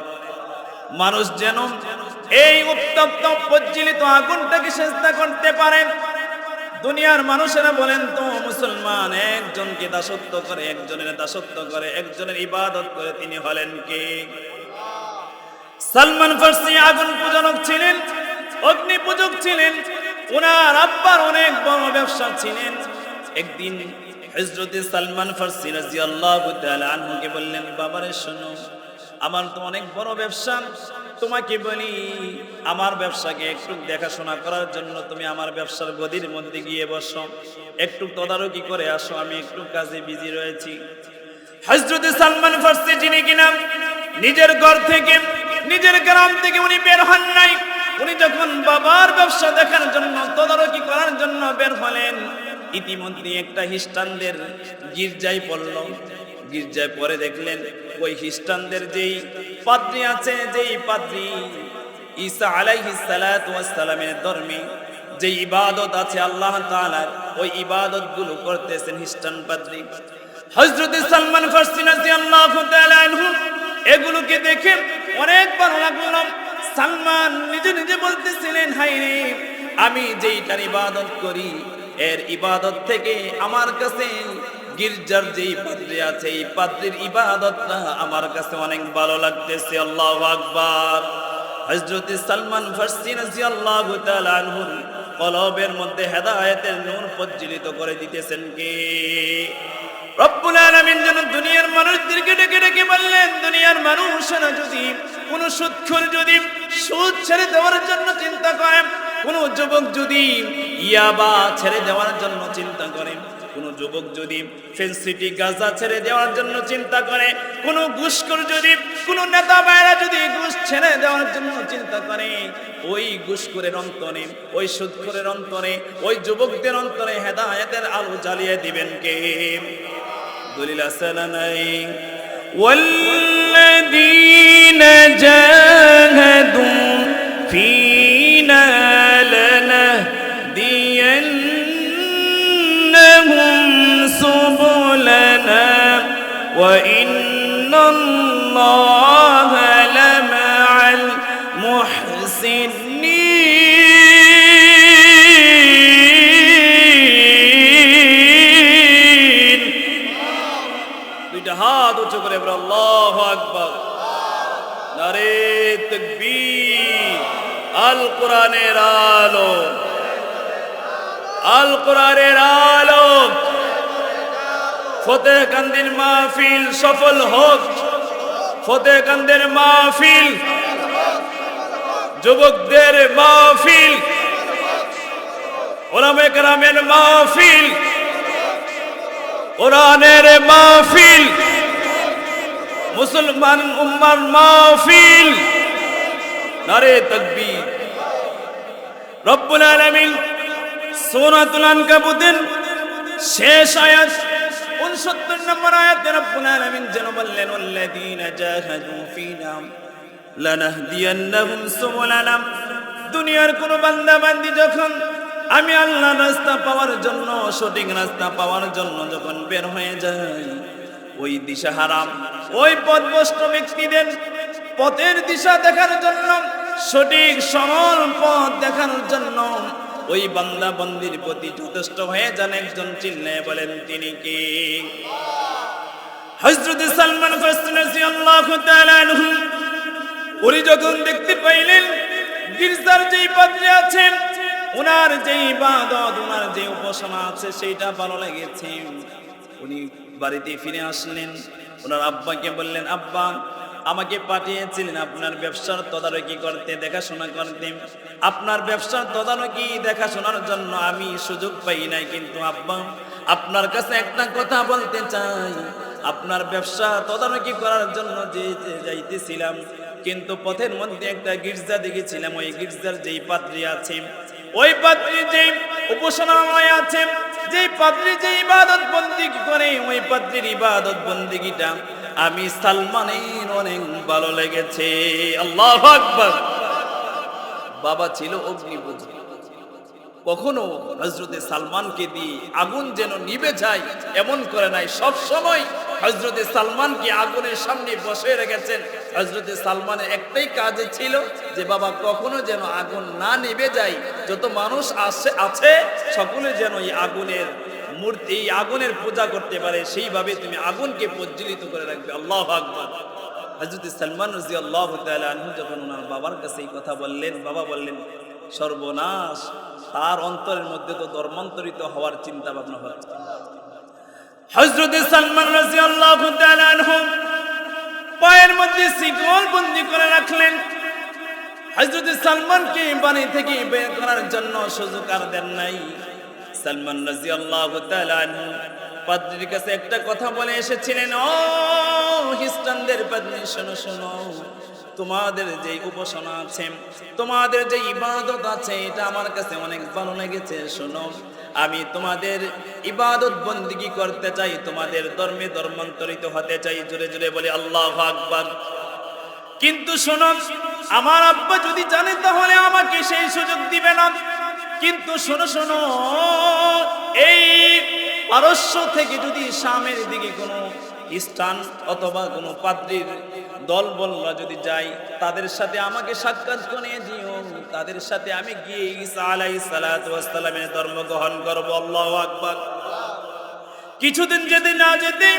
মানুষ যেন এই উত্তপ্ত প্রজ্বলিত আগুনটাকে সেজদা করতে পারেন। দুনিয়ার মানুষেরা বলেন তো, মুসলমান একজনকে দাসত্ব করে, একজনের দাসত্ব করে, একজনের ইবাদত করে, তিনি হলেন কে? সালমান ফারসি আগুন পূজক ছিলেন, অগ্নি পূজক ছিলেন। ওনার আব্বার অনেক বড় ব্যবসা ছিলেন। একদিন হযরত সালমান ফারসি রাদিয়াল্লাহু তাআলা আনহুকে বললেন, বাবারে শোনো, আমার তো অনেক বড় ব্যবসা, তোমাকে বলি আমার ব্যবসাকে একটু দেখাশোনা করার জন্য তুমি আমার ব্যবসার গদির মধ্যে গিয়ে বসো, একটু তদারকি করে আসো, আমি একটু কাজে বিজি রয়েছি। হযরত সালমান ফারসি যিনি কিনা নিজের ঘর থেকে, নিজের গ্রাম থেকে উনি বের হন নাই, উনি যখন বাবার ব্যবসা দেখার জন্য, তদারকি করার জন্য বের হলেন, ইতিমধ্যে একটা খ্রিস্টানদের গির্জায় পড়ল। গির্জায় পরে দেখলেন ওই খ্রিস্টানদের যেই পাদ্রী আছে, যেই পাদ্রী ঈসা আলাইহিস সালাতু ওয়াস সালামের ধর্মে যে ইবাদত আছে আল্লাহ তাআলার, ওই ইবাদত গুলো করতেছেন খ্রিস্টান পাদ্রী। হযরত সালমান ফারসি রাদিয়াল্লাহু তাআলা আনহু এগুলোকে দেখে অনেক ভালো লাগলো। সালমান নিজে নিজে বলতেছিলেন, হায় রে, আমি যেইটার ইবাদত করি এর ইবাদত থেকে আমার কাছে গির্জার যেই পাদ্রী আছে এই পাদ্রীর ইবাদতটা আমার কাছে অনেক ভালো লাগতেছে। আল্লাহু আকবার। হযরত সালমান ফারসি রাদিয়াল্লাহু তাআলা আনহুর কলবের মধ্যে হেদায়েতের নূর প্রজ্বলিত করে দিতেছেন কে? রব্বুল আলামিন যেন দুনিয়ার মানুষদেরকে ডেকে ডেকে বললেন, দুনিয়ার মানুষরা যদি কোন সুদখোর যদি সুদ ছেড়ে দেওয়ার জন্য চিন্তা করে, কোন যুবক যদি ইয়াবা ছেড়ে দেওয়ার জন্য চিন্তা করে, কোন যুবক যদি ফেন্সিটি গাঁজা ছেড়ে দেওয়ার জন্য চিন্তা করে, কোন ঘুষখোর যদি কোন নেতা বাইরা যদি ঘুষ ছেড়ে দেওয়ার জন্য চিন্তা করে, ওই ঘুষখোরের অন্তরে ওই সুদখোরের অন্তরে ওই যুবকদের অন্তরে হেদায়েতের আলো জ্বালিয়ে দিবেন কে? দলিল আছে না নাই? ওয়াল্লাযীনা জাহাদু ফীনা লানাহদিয়ান্নাহুম সুবুলানা ওয়া ইন্নাল্লাহা লামাআল মুহসিনিন। হাত উঁচু করে আল্লাহু আকবার, নারে তাকবীর। আল কোরআনের আলো, আল কোরআনের আলো। ফতেহকান্দির মাহফিল সফল হোক, ফতেহকান্দির মাহফিল, যুবকদের মাহফিল, উলামায়ে কেরামের মাহফিল, কোরআনের মাহফিল, মুসলমান উম্মার মাহফিল। নারে তাকবীর। রব্বুল আলামিন সূরাতুল আনকাবুতের শেষ আয়াত 69 নম্বর আয়াতে রব্বুল আলামিন যেন বললেন, ওয়াল্লাযীনা জাহাদু ফীনা লানাহদিয়ান্নাহুম সুবুলানা। দুনিয়ার কোন বান্দা বান্দি যখন আমি আল্লাহর রাস্তা পাওয়ার জন্য, সঠিক রাস্তা পাওয়ার জন্য যখন বের হয়ে যায়, ওই দিশাহারা ওই পথভ্রষ্ট ব্যক্তিদের পথের দিশা দেখার জন্য, সঠিক সরল পথ দেখানোর জন্য ওই বান্দা বান্দির প্রতি যথেষ্ট হয়ে যান একজন, চিল্লায়ে বলেন তিনি কে? হযরত সালমান ফারসি রাদিয়াল্লাহু তাআলা আনহু উনি যখন দেখতে পাইলেন গির্জার যেই পাদ্রী আছেন ওনার যে ইবাদত, ওনার যে উপাসনা আছে সেইটা ভালো লেগেছে, উনি বাড়িতে ফিরে আসলেন। ওনার আব্বাকে বললেন, আব্বা আমাকে পাঠিয়েছিলেন আপনার ব্যবসার তদারকি করতে, দেখাশোনা করতে। আপনার ব্যবসার তদারকি দেখাশোনার জন্য আমি সুযোগ পাই নাই, কিন্তু আব্বা আপনার কাছে একটা কথা বলতে চাই। আপনার ব্যবসা তদারকি করার জন্য যে যাইতেছিলাম, কিন্তু পথের মধ্যে একটা গির্জা দেখেছিলাম, ওই গির্জার যেই পাদ্রী আছে, ওই পাদ্রী যেই উপাসনালয় আছে, যেই পাদ্রী যে ইবাদত বন্দেগী করে, ওই পাদ্রীর ইবাদত বন্দেগীটা আমি সালমানের অনেক ভালো লেগেছে। আল্লাহু আকবার। বাবা ছিল অগ্নিপূজা, কখনো হযরতে সালমানকে দিয়ে আগুন যেন নিভে যায় এমন করে নাই। সব সময় হযরতে সালমানকে আগুনের সামনে বসে রেখেছেন। হযরতে সালমানের একটাই কাজ ছিল যে বাবা কখনো যেন আগুন না নিভে যায়, যত মানুষ আছে সকলে যেন এই আগুনের মূর্তি, এই আগুনের পূজা করতে পারে, সেইভাবে তুমি আগুনকে প্রজ্বলিত করে রাখবে। আল্লাহু আকবার। হযরত সালমান রাদিয়াল্লাহু তাআলা আনহু যখন ওনার বাবার কাছে এই কথা বললেন, বাবা বললেন, সর্বনাশ, তার অন্তরের মধ্যে তো ধর্মান্তরিত হওয়ার চিন্তা ভাবনা হচ্ছে। হযরত সালমান রাদিয়াল্লাহু তাআলা আনহু পায়ের মধ্যে শিকল বন্দী করে রাখলেন। হযরত সালমানকে বাড়ি থেকে বের করার জন্য সুযোগ আর দেন নাই। সালমান রাদিয়াল্লাহু তাআলা আনহু পাদ্রীর কাছে একটা কথা বলে এসেছিলেন, ও খ্রিস্টানদের পাদ্রী, শোনো শোনো, তোমাদের যে উপাসনা আছে, তোমাদের যে ইবাদত আছে, এটা আমার কাছে অনেক ভালো লেগেছে। শোনো, আমি তোমাদের ইবাদত বন্দেগী করতে চাই, তোমাদের ধর্মে ধর্মান্তরিত হতে চাই। জোরে জোরে বলে আল্লাহু আকবার। কিন্তু শোনো, আমার আব্বা যদি জানে তাহলে আমাকে সেই সুযোগ দিবে না। কিন্তু শোনো শোনো, এই পারস্য থেকে যদি শামের দিকে কোনো খ্রিস্টান অথবা কোনো পাদ্রীর দল বলরা যদি যাই, তাদের সাথে আমাকে সাক্ষাৎ করিয়ে দিও, তাদের সাথে আমি গিয়ে ঈসা আলাইহিস সালাতু ওয়াস সালামের ধর্ম গ্রহণ করব। আল্লাহু আকবার। কিছুদিন যেতে না যেতে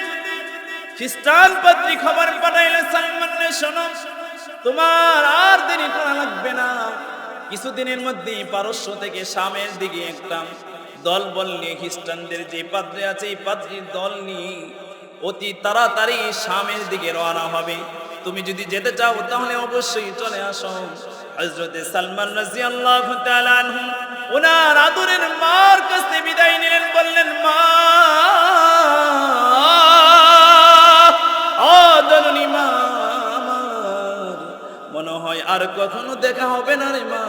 খ্রিস্টান পাদ্রী খবর পাঠাইলে, সালমানকে শোনো, তোমার আর দেরি করা লাগবে না, কিছুদিনের মধ্যে পারস্য থেকে শামের দিকে একটা দল বল নিয়ে, খ্রিস্টানদের যে পাদ্রী আছে এই পাদ্রীর দল নিয়ে অতি তাড়াতাড়ি শামের দিকে রওনা হবে। তুমি যদি যেতে চাও তাহলে অবশ্যই চলে আসো। হযরতে সালমান রাদিয়াল্লাহু তাআলা আনহু ওনার আদরের মার কাছে বিদায় নিলেন, বললেন, মা, আদরণী মা আমার, মনে হয় আর কখনো দেখা হবে না রে মা,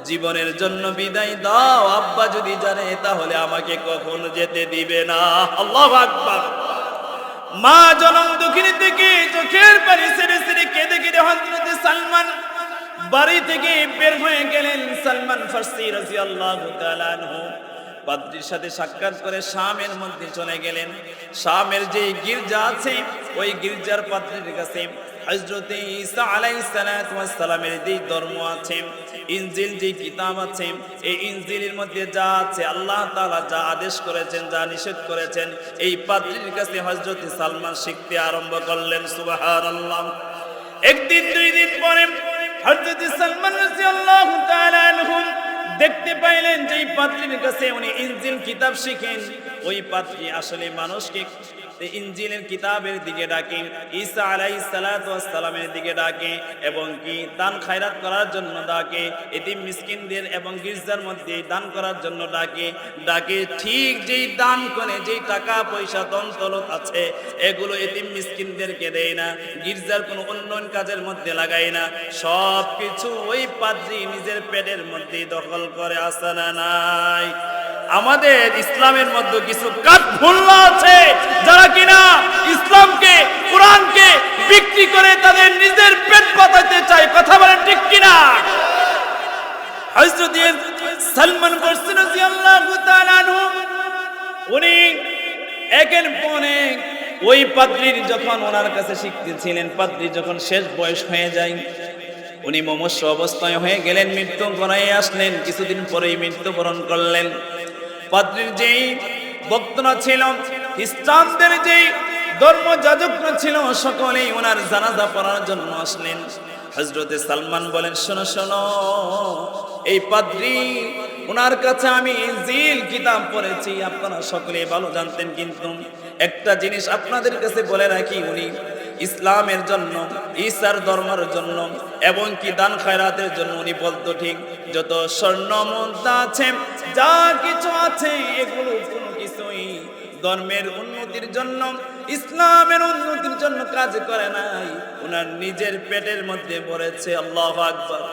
জীবনের জন্য বিদায় দাও। আব্বা যদি জানে তাহলে আমাকে কখনো যেতে দিবে না। আল্লাহু আকবার। মা জনম দুঃখিনী থেকে চোখের পানি ছেড়ে ছেড়ে কেঁদে কেঁদে হযরত সালমান বাড়ি থেকে বের হয়ে গেলেন। সালমান ফারসি রাদিয়াল্লাহু তাআলা আনহু পাদ্রীর সাথে সাক্ষাৎ করে শামের মধ্যে চলে গেলেন। শামের যে গির্জা আছে ওই গির্জার পাদ্রীর কাছে হযরত ঈসা আলাইহিস সালাতু ওয়াস সালামের যে ধর্ম আছে, ইনজিল যে কিতাব আছে, এই ইনজিলের মধ্যে যা আছে, আল্লাহ তাআলা যা আদেশ করেছেন, যা নিষেধ করেছেন, এই পাদ্রীর কাছে হযরত সালমান শিখতে আরম্ভ করলেন। সুবহানাল্লাহ। একদিন দুই দিন পরে হযরত সালমান রাদিয়াল্লাহু তাআলা আনহু দেখতে পাইলেন যে পাদ্রীর কাছে উনি ইনজিল কিতাব শিখেন, ওই পাদ্রী আসলে মানুষকে ইনজিলের কিতাবের দিকে ডাকে, ঈসা আলাইহিস সালাতু ওয়াস সালামের দিকে ডাকে, এবং কি দান খায়রাত করার জন্য ডাকে, এতিম মিসকিনদের এবং গির্জার মধ্যে দান করার জন্য ডাকে। ঠিক যেই দান করে, যেই টাকা পয়সা ধন দৌলত আছে, এগুলো এতিম মিসকিনদেরকে দেয় না, গির্জার কোনো উন্নয়ন কাজের মধ্যে লাগায় না, সব কিছু ওই পাদ্রী নিজের পেটের মধ্যে দখল করে। আসে না নাই? আমাদের ইসলামের মধ্যে কিছু কাঠফুল্লা আছে যারা কিনা ইসলামকে, কোরআনকে বিক্রি করে তাদের নিজের পেট পাতাতে চায়। কথা বলেন ঠিক কিনা? হযরত সালমান ফারসি রাদিয়াল্লাহু তাআলা আনহু উনি একের পর এক ওই পাদ্রীর যখন ওনার কাছে শিখতেছিলেন, পাদ্রী যখন শেষ বয়স হয়ে যায়, উনি মুমূর্ষু অবস্থায় হয়ে গেলেন, মৃত্যু গড়াইয়ে আসলেন। কিছুদিন পরেই মৃত্যুবরণ করলেন। পাদ্রীর যেই বক্তরা ছিল, খ্রিস্টানদের যেই ধর্মযাজকরা ছিল, সকলেই ওনার জানাজা পড়ার জন্য আসলেন। হযরত সালমান বলেন, শোনো শোনো, এই পাদ্রী, ওনার কাছে আমি ইনজিল কিতাব পড়েছি, আপনারা সকলে ভালো জানতেন, কিন্তু একটা জিনিস আপনাদের কাছে বলে রাখি, উনি ইসলামের জন্য, ঈসার ধর্মের জন্য এবং কি দান খায়রাতের জন্য উনি বলতো ঠিক, যত স্বর্ণ মুদ্রা আছে, যা কিছু আছে, এগুলো কোনো কিছুই ধর্মের উন্নতির জন্য, ইসলামের উন্নতির জন্য কাজ করে নাই, ওনার নিজের পেটের মধ্যে পড়েছে। আল্লাহু আকবার।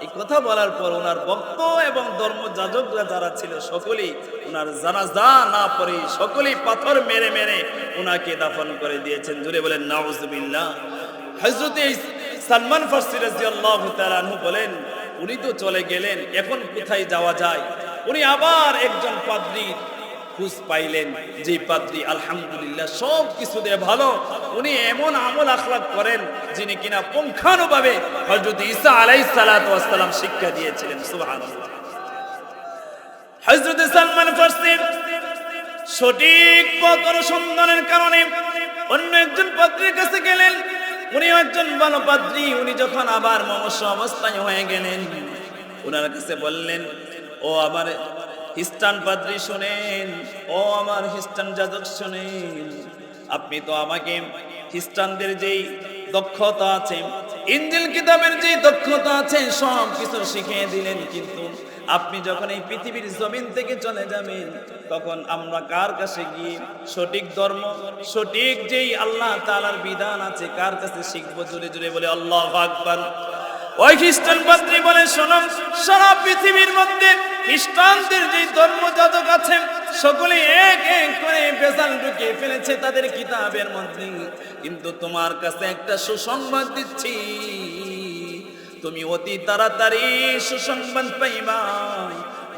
এই কথা বলার পর ওনার ভক্ত এবং ধর্মযাজকরা যারা ছিল সকলেই ওনার জানাজা না পড়ে সকলেই পাথর মেরে মেরে ওনাকে দাফন করে দিয়েছেন। জোরে বলেন নাউজুবিল্লাহ। হযরত সালমান ফারসি রাদিয়াল্লাহু তাআলা আনহু বলেন, উনি তো চলে গেলেন, এখন কোথায় যাওয়া যায়? উনি আবার একজন পাদ্রীর খোঁজ পাইলেন, যে পাদ্রী আলহামদুলিল্লাহ সব কিছু দিয়ে ভালো, উনি এমন আমল আখলাক করেন যিনি কিনা পুঙ্খানুভাবে হযরত ঈসা আলাইহিস সালাতু ওয়াস সালাম শিক্ষা দিয়েছিলেন। সুবহানাল্লাহ। হযরত সালমান ফারসি সঠিক পথ অনুসন্ধানের কারণে অন্য একজন পাদ্রীর কাছে গেলেন। উনি একজন ভালো পাদ্রী। উনি যখন আবার মুমূর্ষু অবস্থায় হয়ে গেলেন, ওনার কাছে বললেন, ও আমার খ্রিস্টান পাদ্রী শোনেন, ও আমার খ্রিস্টান যাজক শোনেন, আপনি তো আমাকে খ্রিস্টানদের যেই দক্ষতা আছে, ইনজিল কিতাবের যেই দক্ষতা আছে, সব কিছু শিখিয়ে দিলেন, কিন্তু আপনি যখন এই পৃথিবীর জমিন থেকে চলে যাবেন, তখন আমরা কার কাছে গিয়ে সঠিক ধর্ম, সঠিক যেই আল্লাহ তাআলার বিধান আছে, কার কাছে শিখবো? জোরে জোরে বলে আল্লাহু আকবার। ওই খ্রিস্টান পাদ্রী বলে, শোনো, সারা পৃথিবীর মধ্যে খ্রিস্টানদের যে ধর্মযাজক আছেন সকলে এক এক করে ভেজাল ঢুকিয়ে ফেলেছে তাদের কিতাবের মধ্যে, কিন্তু তোমার কাছে একটা সুসংবাদ দিচ্ছি, তুমি অতি তাড়াতাড়ি সুসংবাদ পাইবা।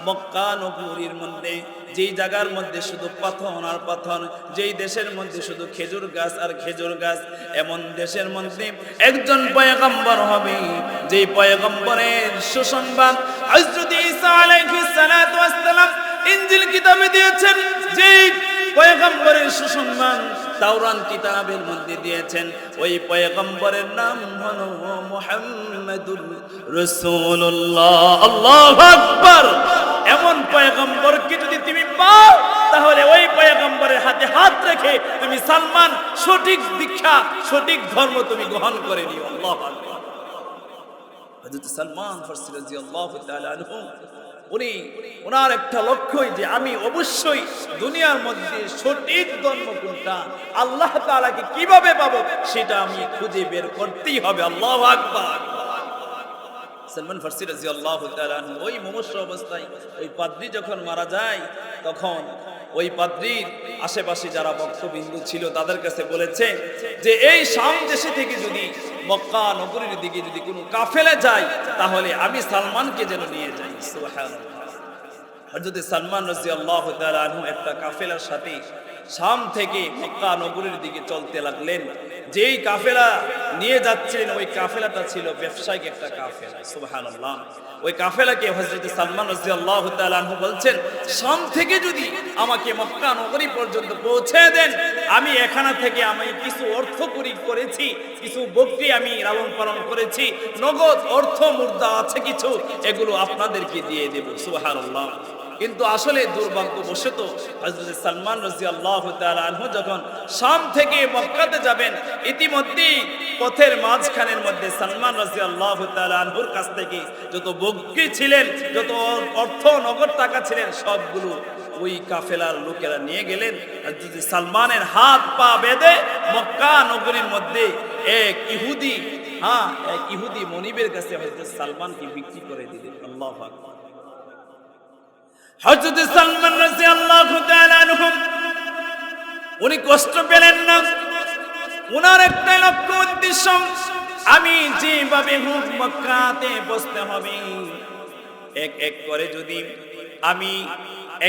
মক্কা নগরীর মধ্যে, যেই জায়গার মধ্যে শুধু পাথর আর পাথর, যেই দেশের মধ্যে শুধু খেজুর গাছ আর খেজুর গাছ, এমন দেশের মধ্যে একজন পয়গম্বর হবে, যেই পয়গম্বরের সুসংবাদ হযরত ঈসা আলাইহিস সালাতু ওয়াস সালাম ইনজিল কিতাবে দিয়েছেন, যেই পয়গম্বরের সুসংবাদ তাওরাত কিতাবের মধ্যে দিয়েছেন, ওই পয়গম্বরের নাম হলো মুহাম্মাদুর রাসূলুল্লাহ। আল্লাহু আকবার। এমন পয়গম্বরকে যদি তুমি পাও, তাহলে ওই পয়গম্বরের হাতে হাত রেখে তুমি সালমান সঠিক দীক্ষা, সঠিক ধর্ম তুমি গ্রহণ করে নিও। আল্লাহু আকবার। হযরত সালমান ফারসি রাদিয়াল্লাহু তাআলা আনহু, ওনার একটা লক্ষ্যই যে আমি অবশ্যই দুনিয়ার মধ্যে সঠিক ধর্ম কোনটা, আল্লাহ তাআলাকে কিভাবে পাবো, সেটা আমি খুঁজে বের করতেই হবে। আল্লাহু আকবার। সালমান ফারসি রাদিয়াল্লাহু তাআলা আনহু ওই মুমূর্ষ অবস্থায়, ওই পাদ্রী যখন মারা যায়, তখন ওই পাদ্রীর আশেপাশে যারা ভক্তবিন্দু ছিল তাদের কাছে বলেছে যে এই শাম দেশে থেকে যদি মক্কা নগরীর দিকে যদি কোনো কাফেলা যায়, তাহলে আমি সালমানকে যেন নিয়ে যাই। সুবহানাল্লাহ। হযরত সালমান রাদিয়াল্লাহু তাআলা আনহু একটা কাফেলার সাথে শাম থেকে মক্কা নগরীর দিকে চলতে লাগলেন। যেই কাফেলা নিয়ে যাচ্ছিলেন, ওই কাফেলাটা ছিল ব্যবসায়িক একটা কাফেলা। সুবহানাল্লাহ। ওই কাফেলাকে হযরত সালমান রাদিয়াল্লাহু তাআলা আনহু বলছেন, শাম থেকে যদি আমাকে মক্কা নগরী পর্যন্ত পৌঁছে দেন, আমি এখানে থেকে আমি কিছু অর্থ করেছি, কিছু বকরি আমি লালন পালন করেছি, নগদ অর্থ মুদ্রা আছে কিছু, এগুলো আপনাদেরকে দিয়ে দেব। সুবহানাল্লাহ। কিন্তু আসলে দুর্ভাগ্যবশত হযরত সালমান রাদিয়াল্লাহু তাআলা আনহু যখন শাম থেকে মক্কাতে যাবেন, ইতিমধ্যেই পথের মাঝখানের মধ্যে সালমান রাদিয়াল্লাহু তাআলা আনহুর কাছ থেকে যত বকরি ছিলেন, যত অর্থ নগদ টাকা ছিলেন, সবগুলো ওই কাফেলার লোকেরা নিয়ে গেলেন। হযরত সালমানের হাত পা বেঁধে মক্কা নগরীর মধ্যে এক ইহুদি মনিবের কাছে হযরত সালমানকে বিক্রি করে দিলেন। আল্লাহু আকবার। হযরত সালমান রাদিয়াল্লাহু তাআলা আনহু উনি কষ্ট পেলেন না। ওনার একটা লক্ষ্য উদ্দেশ্য, আমি যেভাবে হোক মক্কাতে বসতে হবে। এক এক করে যদি আমি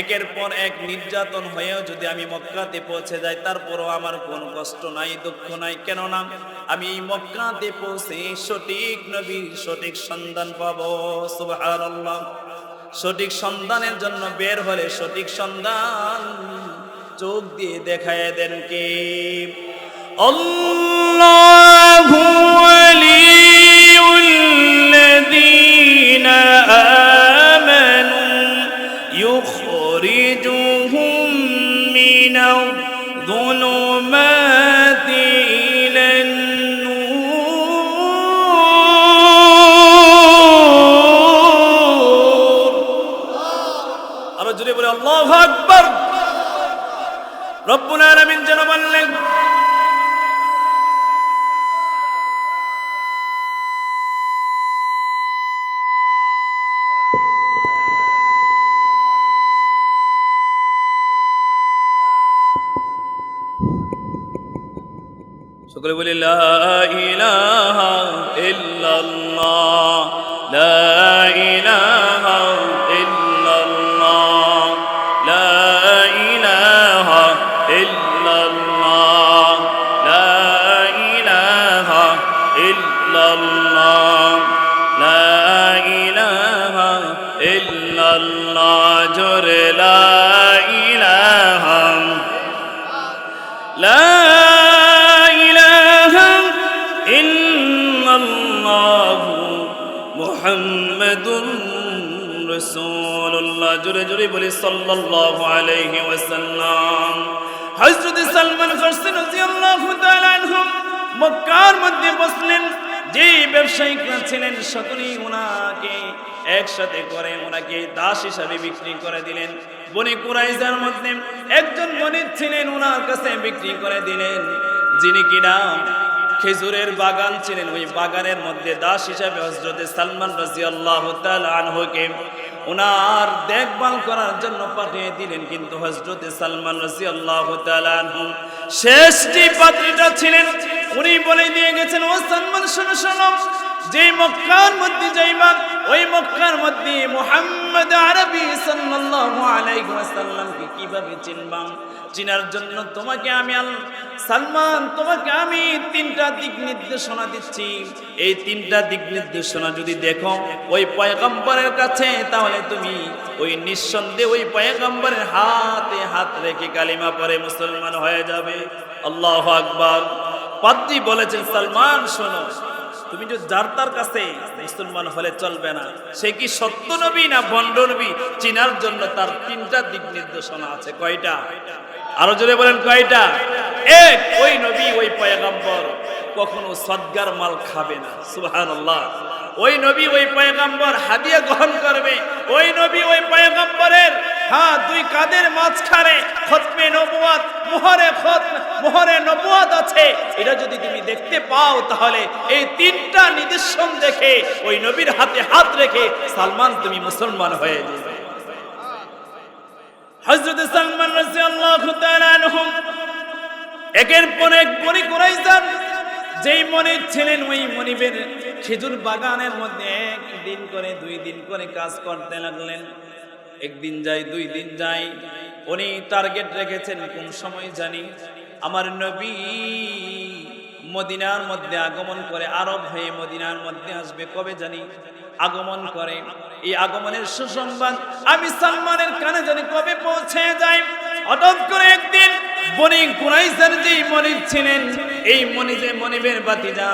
একের পর এক নির্যাতন হয়েও যদি আমি মক্কাতে পৌঁছে যাই, তারপরও আমার কোনো কষ্ট নাই, দুঃখ নাই। কেননা আমি এই মক্কাতে পৌঁছে সঠিক নবীর সঠিক সন্ধান পাবো। সুবহানাল্লাহ। সঠিক সন্ধানের জন্য বের হলে সঠিক সন্ধান চোখ দিয়ে দেখায় দেন কে? আল্লাহু ওয়ালিউল্লাযীনা আমানু ইউখরিজুহুম মিনায-যুলুমাতি ইলান-নূর। আরো জোরে বলে আল্লাহু আকবার। রব্বুল আলামিন যেন বললেন, সকলে বলি লা ইলাহা ইল্লাল্লাহ, লা ইলাহা ইল্লাল্লাহ, লা ইলাহা ইল্লাল্লাহ, লা ইলাহা ইল্লাল্লাহ, লা ইলাহা ইল্লাল্লাহ। জোরে লা ইলাহা, লা মুহাম্মাদুর রাসূলুল্লাহ। জোরে জোরে বলি সাল্লাল্লাহু আলাইহি ওয়াসাল্লাম। হযরত সালমান ফারসি রাদিয়াল্লাহু তাআলা আনহু মক্কার মধ্যে বসলেন। যে ব্যবসায়িকরা ছিলেন সকলেই ওনাকে একসাথে করে ওনাকে দাস হিসাবে বিক্রি করে দিলেন। বনি কুরাইজার মধ্যে একজন বণিক ছিলেন, ওনার কাছে বিক্রি করে দিলেন, যিনি কিনা খেজুরের বাগান ছিলেন। ওই বাগানের মধ্যে দাস হিসাবে হযরত সালমান রাদিয়াল্লাহু তাআলা আনহুকে ওনার দেখভাল করার জন্য পাঠিয়ে দিলেন। কিন্তু হযরত সালমান রাদিয়াল্লাহু তাআলা আনহু শেষ যে পাত্রীটা ছিলেন, উনি বলে দিয়ে গেছেন, ও সালমান শোনো শোনো, যে মক্কার মধ্যে যাইবা ওই মক্কার মধ্যে মুহাম্মদ আরবি সাল্লাল্লাহু আলাইহি ওয়াসাল্লামকে কিভাবে চিনবাম? চিনার জন্য তোমাকে আমি সালমান, তোমাকে আমি 3টা দিক নির্দেশনা দিচ্ছি। এই 3টা দিক নির্দেশনা যদি দেখো ওই পয়গম্বরের কাছে, তাহলে তুমি ওই নিঃসন্দেহে ওই পয়গম্বরের হাতে হাত রেখে কালিমা পড়ে মুসলমান হয়ে যাবে। আল্লাহু আকবার। পাদ্রী বলেছেন, সালমান শোনো, তুমি যে যার তার কাছে মুসলমান হলে চলবে না। সে কি সত্য নবী না ভণ্ড নবী, চিনার জন্য তার 3টা দিক নির্দেশনা আছে। কয়টা? আরো জোরে বলেন কয়টা? এক, ওই নবী ওই পয়গম্বর কখনো সদগার মাল খাবে না। সুবহানাল্লাহ। ওই নবী ওই পয়গম্বর হাদিয়া গ্রহণ করবে। ওই নবী ওই পয়গম্বরের দুই কাদের মাঝখানে খতমে নবুয়াত, মোহরে নবুয়াত আছে। এটা যদি তুমি দেখতে পাও, তাহলে এই 3টা নিদর্শন দেখে ওই নবীর হাতে হাত রেখে সালমান তুমি মুসলমান হয়ে যাবে। হযরত সালমান রাদিয়াল্লাহু তাআলা আনহু একের পর এক বনি কুরাইজার যেই মনিব ছিলেন, ওই মনিবের খেজুর বাগানের মধ্যে একদিন করে 2 দিন করে কাজ করতে লাগলেন। একদিন যায়, 2 দিন যায়। উনি টার্গেট রেখেছেন, কোন সময় জানি আমার নবী মদিনার মধ্যে আগমন করে, আরব হয়ে মদিনার মধ্যে আসবে। কবে জানি আগমন করে। এই আগমনের সুসংবাদ আমি সালমানের কানে জানি কবে পৌঁছে যায়। হঠাৎ করে একদিন বনি কুরাইজার যে মনিব ছিলেন, এই মনিবের বাতিজা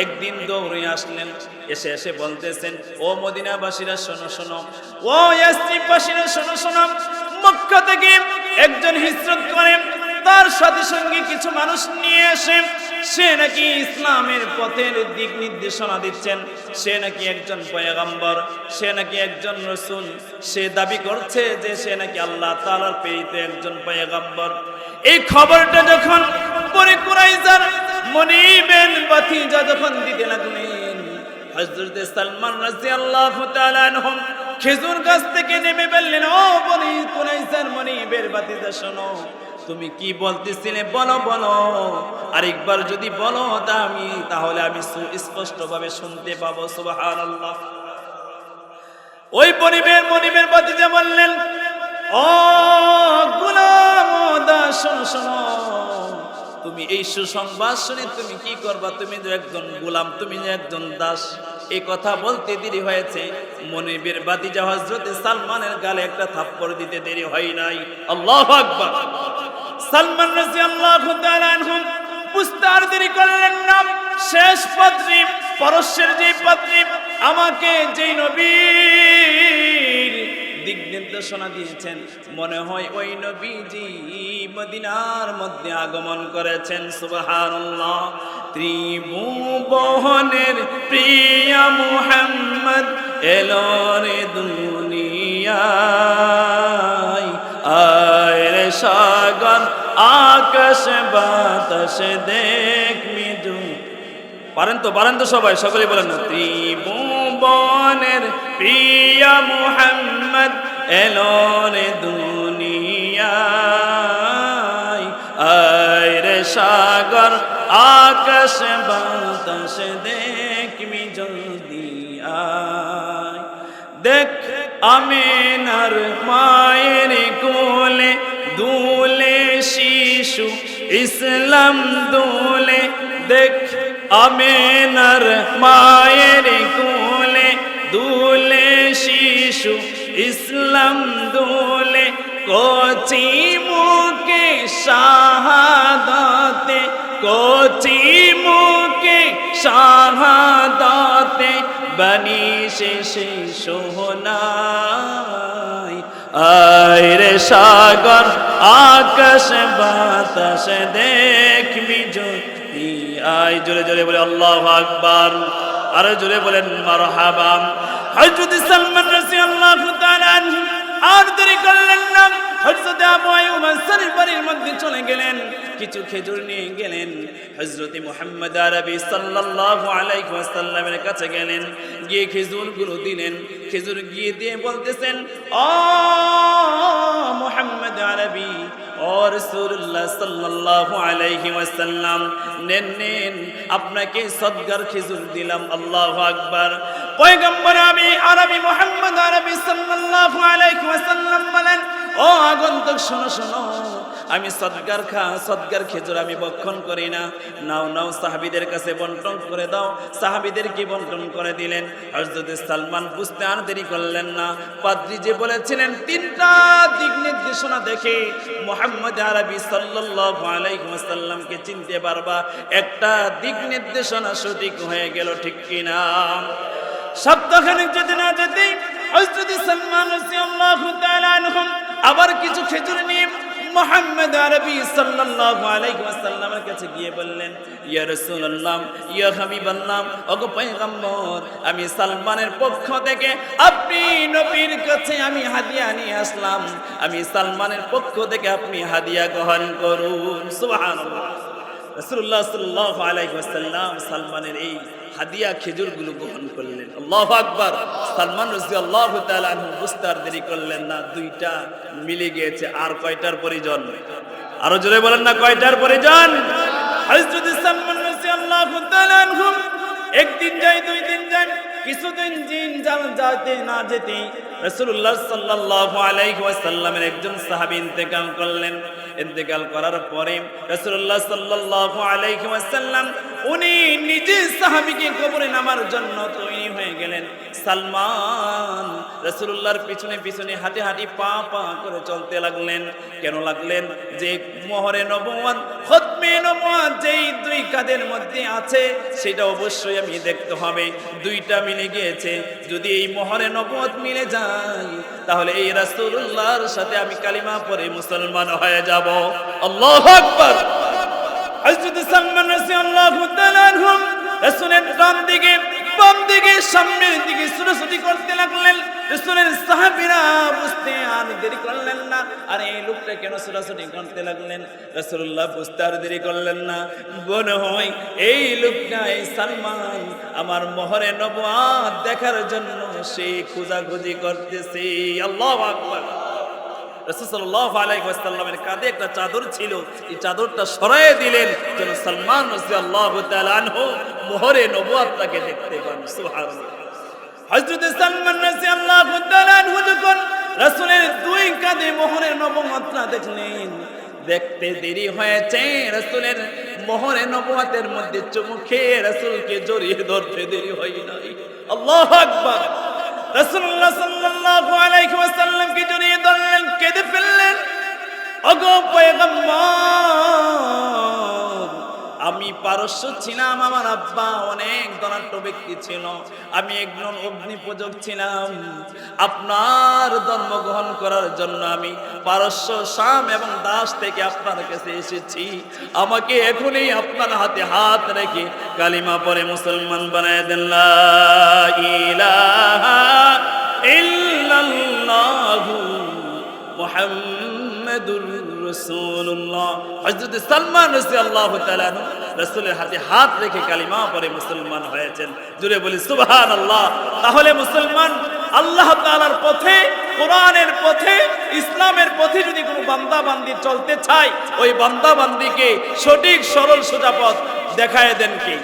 একদিন দৌড়ে আসলেন। এসে বলতেছেন, ও মদিনাবাসীরা শোনো শোনো, ও ইয়াসরিববাসীরা শোনো শোনো, মক্কা থেকে একজন হিজরত করে তার সাথে সঙ্গে কিছু মানুষ নিয়ে এসে সে নাকি ইসলামের পথের দিক নির্দেশনা দিচ্ছেন। সে নাকি একজন পয়গম্বর, সে নাকি একজন রাসূল। সে দাবি করছে যে সে নাকি আল্লাহ তাআলার প্রেরিত একজন পয়গম্বর। এই খবরটা যখন বনি কুরাইজার মনিবের বাতিজা যখন দিতে লাগলেন, হযরত সালমান রাদিয়াল্লাহু তাআলা আনহু খেজুর গাছ থেকে নেমে বললেন, ও বনি কুরাইজার মনিবের বাতিজা শোনো, তুমি কি বলতেছিলে বলো বলো, আরেকবার যদি বলো তাহলে আমি স্পষ্টভাবে শুনতে পাবো। সুবহানাল্লাহ। ওই মনিবের বাতিজা বললেন, ও গোলাম দাস শোনো শোনো, তুমি এই সুসংবাদ শুনে তুমি কি করবা? তুমি যে একজন গোলাম, তুমি যে একজন দাস। এই কথা বলতে দেরি হয়েছে। মনিবের বাতিজা হযরত সালমানের গালে একটা থাপ্পড় দিতে দেরি হয় নাই। আল্লাহু আকবার। সালমান রাদিয়াল্লাহু তাআলা আনহু বুঝতে আর দেরি করলেন না। শেষ পাত্রী, পরশের যে পাত্রী, আমাকে যেই নবীর দিক নির্দেশনা দিয়েছেন, মনে হয় ওই নবীজি মদিনার মধ্যে আগমন করেছেন। সুবহানাল্লাহ। ত্রিভুবনের প্রিয় মুহাম্মদ এলো রে দুনিয়ায়, আয় রে সাগর আকাশ বাতাস দেখ মিজু। পারেন তো সবাই, সকলে বলেন না। ত্রিভুবনের প্রিয় মুহাম্মদ এলো রে দুনিয়ায়, আয় রে সাগর আকাশ বাতাস দেখবি জলদি আয়। দেখ আমিনার মায়ের কোলে দুলে শিশু ইসলাম দোলে। দেখ আমিনার মায়ের কোলে দুলে শিশু ইসলাম দোলে। কচি মুখে শাহাদাতে, কচি মুখে শাহাদাতে বানি শেষে সোহনায়, আয় রে সাগর আকাশ বাতাস দেখবি যদি আয়। জোরে জোরে বলে আল্লাহু আকবার, আর জোরে বলেন মারহাবা। হযরত সালমান রাদিয়াল্লাহু তাআলা আনহু আর দেরি করলেন না। হযরত আবু আইয়ুব আনসারীর বাড়ির মধ্যে চলে গেলেন, কিছু খেজুর নিয়ে গেলেন। হযরত মুহাম্মদ আরবি সাল্লাল্লাহু আলাইহি ওয়াসাল্লামের কাছে গেলেন, গিয়ে খেজুরগুলো দিলেন। খেজুর গিয়ে দিয়ে বলতেছেন, ও মুহাম্মদ আরবি ও রাসূলুল্লাহ রাসূলুল্লাহ সাল্লাল্লাহু আলাইহি ওয়াসাল্লাম, নেন নেন, আপনাকে সদকার খেজুর দিলাম। আল্লাহু আকবার। পয়গম্বর আরবি মুহাম্মদ আরবি সাল্লাল্লাহু আলাইহি ওয়াসাল্লাম বলেন, ও আগন্তুক শোনো শোনো, আমি সদকার খেজুর আমি ভক্ষণ করি না। নাও নাও, সাহাবীদের কাছে বন্টন করে দাও। সাহাবীদেরকে বন্টন করে দিলেন। হযরত সালমান বুঝতে আর দেরি করলেন না। পাদ্রী যে বলেছিলেন তিনটা দিক নির্দেশনা দেখে মুহাম্মদ আরবি সাল্লাল্লাহু আলাইহি ওয়াসাল্লামকে চিনতে পারবা, একটা দিক নির্দেশনা সঠিক হয়ে গেল, ঠিক কিনা? সপ্তাহখানেক যেতে না যেতেই হযরত সালমান রাদিয়াল্লাহু তাআলা আনহু আবার কিছু খেজুর নিয়ে মুহাম্মদ আরবি সাল্লাল্লাহু আলাইহি ওয়াসাল্লামের কাছে গিয়ে বললেন, ইয়া রাসূলুল্লাহ, ইয়া হাবিবাল্লাহ, ওগো পয়গম্বর, আমি সালমানের পক্ষ থেকে আপনি নবীর কাছে আমি হাদিয়া নিয়ে আসলাম। আমি সালমানের পক্ষ থেকে আপনি হাদিয়া গ্রহণ করুন। সুবহানাল্লাহ। রাসূলুল্লাহ সাল্লাল্লাহু আলাইহি ওয়াসাল্লাম সালমানের এই হাদিয়া খেজুরগুলো গ্রহণ করলেন। আল্লাহু আকবার। সালমান রাদিয়াল্লাহু তাআলা আনহু বুঝতে আর দেরি করলেন না, দুইটা মিলে গিয়েছে। আর কয়টার প্রয়োজন? আরো জোরে বলেন না, কয়টার প্রয়োজন? হযরত সালমান রাদিয়াল্লাহু তাআলা আনহু একদিন যায়, দুই দিন যায়, কিছুদিন দিন যাতে না যেতে রাসূলুল্লাহ সাল্লাল্লাহু আলাইহি ওয়াসাল্লামের একজন সাহাবী ইন্তেকাল করলেন। ইন্তেকাল করার পরে রাসূলুল্লাহ সাল্লাল্লাহু আলাইহি ওয়াসাল্লাম উনি নিজে সাহাবীকে কবরে নামার জন্য তৈরি হয়ে গেলেন। সালমান রাসূলুল্লাহর পিছনে পিছনে হাঁটি হাঁটি পা পা করে চলতে লাগলেন। কেন লাগলেন? যে মোহরে নবুয়ত, খতমে নবুয়ত যেই দুই কাঁধের মধ্যে আছে সেটা অবশ্যই আমি দেখতে হবে। দুইটা মিলে গিয়েছে। যদি এই মোহরে নবুয়ত মিলে যায় তাহলে এই রাসূলুল্লাহর সাথে আমি কালিমা পড়ে মুসলমান হয়ে যাব। আল্লাহু আকবার। হযরত সালমান রাদিয়াল্লাহু তাআলা আনহু রাসূলের ডান দিকে বাম দিকে সামনের দিকে ছুটাছুটি করতে লাগলেন। রাসূলের সাহাবীরা বুঝতে আর দেরি করলেন না, আর এই লোকটা কেন ছুটাছুটি করতে লাগলেন? রাসূলুল্লাহ বুঝতে আর দেরি করলেন না। মনে হয় এই লোকটা, এই সালমান আমার মোহরে নবুয়ত দেখার জন্য সে খোঁজাখুঁজি করতেছে। আল্লাহু আকবার। রাসূল সাল্লাল্লাহু আলাইহি ওয়াসাল্লামের কাঁধে একটা চাদর ছিল, এই চাদরটা সরায়ে দিলেন যেন সালমান রাদিয়াল্লাহু তাআলা আনহু মোহরে নবুয়তটাকে দেখতে পান। সুবহানাল্লাহ। হযরত সালমান রাদিয়াল্লাহু তাআলা আনহু যখন রাসূলের দুই কাঁধে মোহরে নবুয়তটা দেখলেন, দেখতে দেরি হয়েছে, রাসূলের মোহরে নবুয়তের মধ্যে চুমুকে রাসূলকে জড়িয়ে ধরতে দেরি হয় নাই। আল্লাহু আকবার। রাসূলুল্লাহ সাল্লাল্লাহু আলাইহি ওয়াসাল্লামকে জড়িয়ে ধরলেন, কেঁদে ফেললেন। ওগো পয়গম্বর, আমি পারস্য ছিলাম, আমার আব্বা অনেক ধনাঢ্য ব্যক্তি ছিল, আমি একজন অগ্নিপূজক ছিলাম। আপনার ধর্ম গ্রহণ করার জন্য আমি পারস্য, শাম এবং দাস থেকে আপনার কাছে এসেছি। আমাকে এখনই আপনার হাতে হাত রেখে কালিমা পড়ে মুসলমান বানায় দেন। লা ইলাহা ইল্লাল্লাহু মুহাম্মাদুর রাসূলুল্লাহ। হযরত সালমান রাদিয়াল্লাহু তাআলা রাসূলের হাতে হাত রেখে কালিমা পড়ে মুসলমান হয়েছেন। জুড়ে বলি সুবহানাল্লাহ। তাহলে মুসলমান আল্লাহ তাআলার পথে, কোরআনের পথে, ইসলামের পথে যদি কোনো বান্দা বান্দি চলতে চায়, ওই বান্দা বান্দিকে সঠিক সরল সোজা পথ দেখায় দেন কে?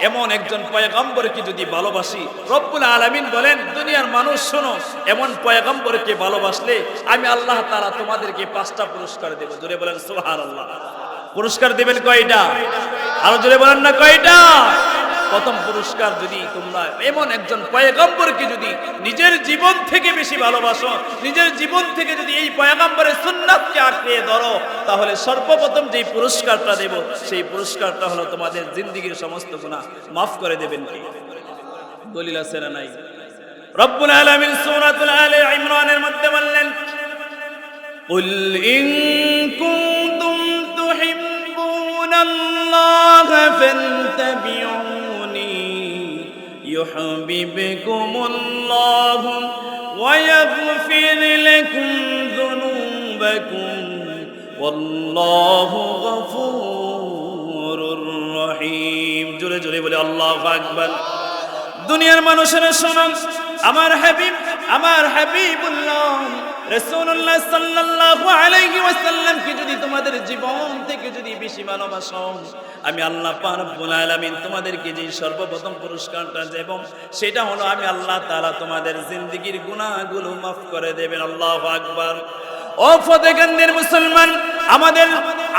এমন একজন পয়গম্বরকে যদি ভালোবাসি, রব্বুল আলামিন বলেন, দুনিয়ার মানুষ শোনো, এমন পয়গম্বরকে ভালোবাসলে আমি আল্লাহ তাআলা তোমাদেরকে 5টা পুরস্কার দেব। জোরে বলেন সুবহানাল্লাহ। পুরস্কার দিবেন কয়টা? আরো জোরে বলেন না, কয়টা? প্রথম পুরস্কার, যদি তোমরা এমন একজন পয়গম্বরকে যদি নিজের জীবন থেকে বেশি ভালোবাসো, নিজের জীবন থেকে যদি এই পয়গম্বরের সুন্নাতকে আঁকড়ে ধরো, তাহলে সর্বপ্রথম যেই পুরস্কারটা দেব সেই পুরস্কারটা হলো তোমাদের জিন্দেগীর সমস্ত গুনাহ মাফ করে দেবেন কে? দলিল আছে না নাই? রব্বুল আলামিন সূরাতুল আলে ইমরানের মধ্যে বললেন, কুল ইন কুনতুম তুহিব্বুনাল্লাহা ফাত্তাবিউনি ইউহিব্বুকুমুল্লাহু ওয়া ইয়াগফির লাকুম যুনুবাকুম ওয়াল্লাহু গফুরুর রহিম। জোরে জোরে বলে আল্লাহু আকবার। দুনিয়ার মানুষেরা শোনো, আমার হাবিবুল্লাহ রাসূলুল্লাহ সাল্লাল্লাহু আলাইহি ওয়াসাল্লামকে যদি তোমাদের জীবন থেকে যদি বেশি ভালোবাসো, আমি আল্লাহ পাক রব্বুল আলামিন তোমাদেরকে যে সর্বপ্রথম পুরস্কারটা দেব সেটা হলো আমি আল্লাহ তাআলা তোমাদের জিন্দেগীর গুনাহগুলো মাফ করে দেবেন। আল্লাহু আকবার। ও ফতেগানের মুসলমান, আমাদের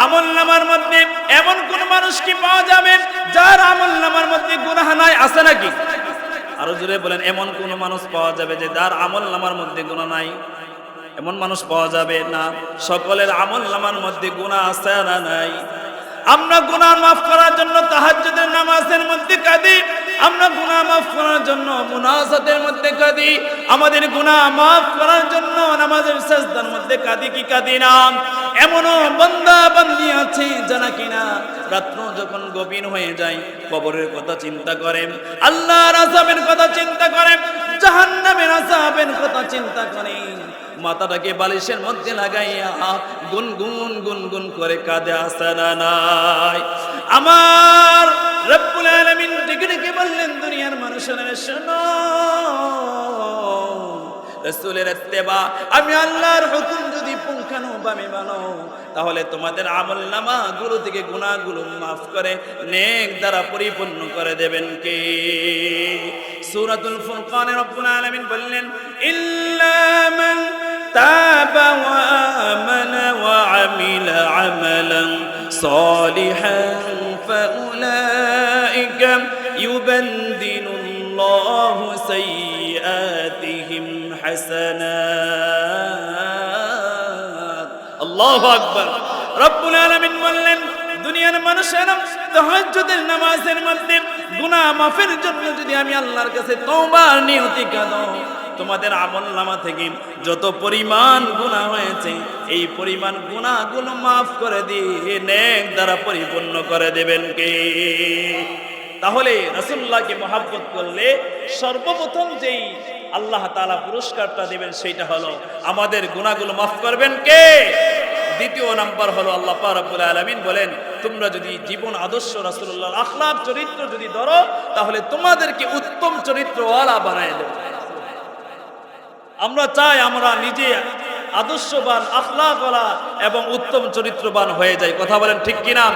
আমলনামার মধ্যে এমন কোন মানুষ কি পাওয়া যাবে যার আমলনামার মধ্যে গুনাহ নাই? আছে নাকি? আরো জোরে বলেন, এমন কোন মানুষ পাওয়া যাবে যে যার আমলনামার মধ্যে গুনাহ নাই? এমন মানুষ পাওয়া যাবে না। সকলের আমলনামার মধ্যে গুনাহ আছে না নাই? আমরা গুনাহ মাফ করার জন্য তাহাজ্জুদের নামাজের মধ্যে কাঁদি, আমরা গুনাহ মাফ করার জন্য মুনাজাতের মধ্যে কাঁদি, আমাদের গুনাহ মাফ করার জন্য নামাজের সিজদার মধ্যে কাঁদি কি কাঁদি না? এমনও বান্দা বান্দি আছে যারা কিনা রাত্র যখন গভীর হয়ে যায় কবরের কথা চিন্তা করেন, আল্লাহর আযাবের কথা চিন্তা করেন, জাহান্নামের আযাবের কথা চিন্তা করেন, মাথাটাকে বালিশের মধ্যে লাগাইয়া গুনগুন গুনগুন করে কাঁদে। আসে না নাই? আমার রব্বুল আলামিন ডেকে ডেকে বললেন, দুনিয়ার মানুষেরা শোনো, রাসূলের ইত্তেবা, আমি আল্লাহর হুকুম যদি পুঙ্খানুভাবে মানো তাহলে তোমাদের আমলনামাগুলো থেকে গুনাহগুলো মাফ করে নেক দ্বারা পরিপূর্ণ করে দেবেন কে? সূরাতুল ফুরকানে রব্বুল আলামিন বললেন, ইল্লা মান তাবা ওয়া আমানা ওয়া আমিলা আমালান সালিহান ফাউলাইকা ইউবাদদিলুল্লাহু সাইয়্যাতিহিম হাসানাত। আল্লাহু আকবার। রব্বুল আলামিন বললেন, দুনিয়ার মানুষেরা তাহাজ্জুদের নামাজের মধ্যে গুনাহ মাফের জন্য যদি আমি আল্লাহর কাছে তওবার নিয়তি কাঁদো, তোমাদের আমলনামা থেকে যত পরিমাণ গুনাহ হয়েছে এই পরিমাণ গুনাহগুলো মাফ করে দিয়ে নেক দ্বারা পরিপূর্ণ করে দেবেন কে? তাহলে রাসূলুল্লাহকে মহব্বত করলে সর্বপ্রথম যেই আল্লাহ তাআলা পুরস্কারটা দেবেন সেটা হলো আমাদের গুনাহগুলো মাফ করবেন কে? দ্বিতীয় নাম্বার হলো আল্লাহ পাক রব্বুল আলামিন বলেন, তোমরা যদি জীবন আদর্শ রাসূলুল্লাহর আখলাক চরিত্র যদি ধরো তাহলে তোমাদেরকে উত্তম চরিত্রওয়ালা বানায় দেব। আমরা চাই আমরা নিজে আদর্শবান, আখলাকওয়ালা এবং উত্তম চরিত্রবান হয়ে যাই। কথা বলেন ঠিক কিনা?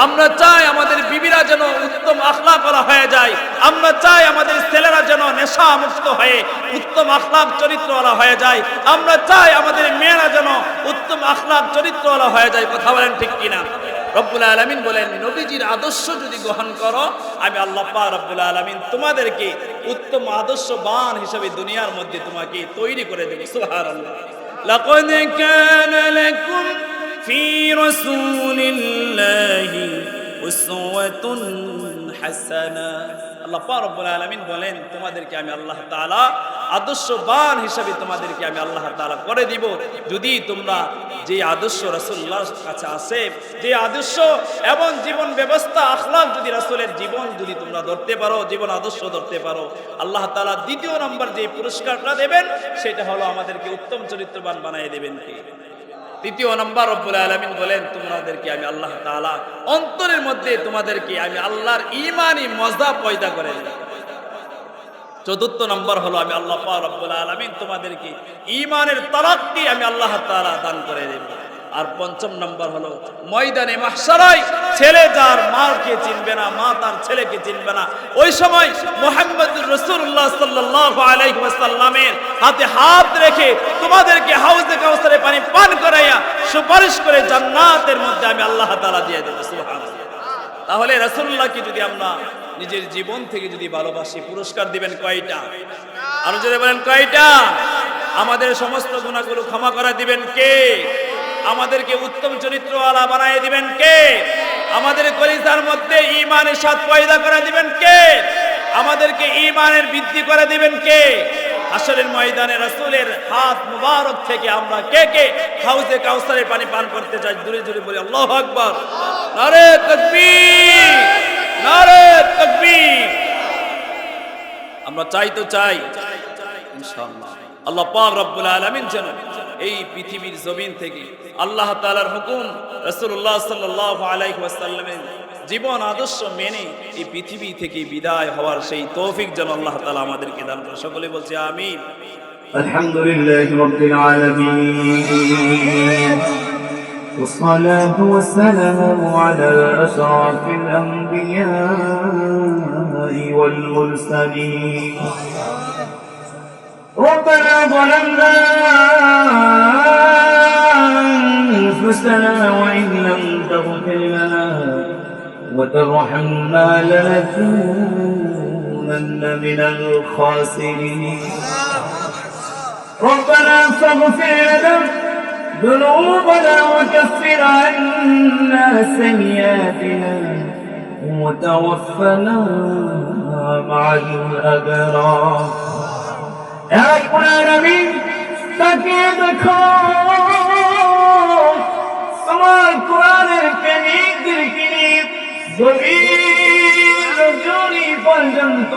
আমরা চাই আমাদের বিবিরা যেন উত্তম আখলাকওয়ালা হয়ে যায়, আমরা চাই আমাদের ছেলেরা যেন নেশা মুক্ত হয়ে উত্তম আখলাক চরিত্রওয়ালা হয়ে যায়, আমরা চাই আমাদের মেয়েরা যেন উত্তম আখলাক চরিত্রওয়ালা হয়ে যায়। কথা বলেন ঠিক কিনা? রব্বুল আলামিন বলেন, নবীজির আদর্শ যদি গ্রহণ করো আমি আল্লাহ পাক রব্বুল আলামিন তোমাদেরকে উত্তম আদর্শবান হিসেবে দুনিয়ার মধ্যে তোমাকে তৈরি করে দেব। সুবহানাল্লাহ। লাকাদ কানা লাকুম ফি রাসূলিল্লাহি উসওয়াতুন হাসানা। আল্লাহ পাক রব্বুল আলামিন বলেন, তোমাদেরকে আমি আল্লাহ তাআলা আদর্শবান হিসেবে তোমাদেরকে আমি আল্লাহ তাআলা করে দিব যদি তোমরা যে আদর্শ রাসূলুল্লাহর কাছে আছে, যে আদর্শ এবং জীবন ব্যবস্থা আখলাক যদি রাসূলের জীবন যদি তোমরা ধরতে পারো, জীবন আদর্শ ধরতে পারো, আল্লাহ তাআলা দ্বিতীয় নম্বর যে পুরস্কারটা দেবেন সেটা হলো আমাদেরকে উত্তম চরিত্রবান বানিয়ে দেবেন কে? তৃতীয় নম্বর রব্বুল আলামিন বলেন, তোমাদেরকে আমি আল্লাহ তাআলা অন্তরের মধ্যে তোমাদেরকে আমি আল্লাহর ঈমানি মজা পয়দা করে দেব। চতুর্থ নম্বর হলো আমি আল্লাহ পাক রব্বুল আলামিন তোমাদেরকে ঈমানের তারাক্কি আমি আল্লাহ তাআলা দান করে দেব। আর পঞ্চম নম্বর হলো ময়দানে মাহশারায় ছেলে যার মাকে চিনবে না, মা তার ছেলেকে চিনবে না, ওই সময় মুহাম্মদুর রাসূলুল্লাহ সাল্লাল্লাহু আলাইহি ওয়াসাল্লামের হাতে হাত রেখে তোমাদেরকে হাউজে কাউসারে পানি পান করাইয়া সুপারিশ করে জান্নাতের মধ্যে আমি আল্লাহ তাআলা দিয়ে দেব। সুবহানাল্লাহ। তাহলে রাসূলুল্লাহকে যদি আমরা নিজের জীবন থেকে যদি ভালোবাসি, পুরস্কার দিবেন কয়টা? আরো যদি বলেন কয়টা? আমাদের সমস্ত গুনাহগুলো ক্ষমা করে দিবেন কে? আমাদেরকে উত্তম চরিত্রওয়ালা বানিয়ে দিবেন কে? আমাদের কলিজার মধ্যে ঈমানের স্বাদ পয়দা করে দিবেন কে? আমাদেরকে ঈমানের বৃদ্ধি করে দিবেন কে? হাসরের ময়দানে রাসূলের হাত মুবারক থেকে আমরা কে কে হাউজে কাউসারে পানি পান করতে চাই? জোরে জোরে বলি আল্লাহু আকবার। নারে তাকবীর, নারে তাকবীর। আমরা চাই তো চাই ইনশাআল্লাহ আল্লাহ পাক রব্বুল আলামিন যেন এই পৃথিবীর জমিন থেকে আল্লাহ তাআলার হুকুম, রাসূলুল্লাহ সাল্লাল্লাহু আলাইহি ওয়াসাল্লামের জীবন আদর্শ মেনে এই পৃথিবী থেকে বিদায় হওয়ার সেই তৌফিক যেন আল্লাহ তাআলা আমাদেরকে দান করে। সকলে বলছি আমিন। الحمد لله رب العالمين، والصلاة والسلام على أشرف الأنبياء والمرسلين. ربنا ظلمنا أنفسنا وإن لم تغفر لنا وترحمنا لنكونن من الخاسرين. ربنا فاغفر لنا ذنوبنا وكفر عنا سيئاتنا وتوفنا مع الأبرار. يا رب العالمين তাকিয়ে দেখো তোমার কোরআনের প্রেমিকদেরকে গভীর রজনী পর্যন্ত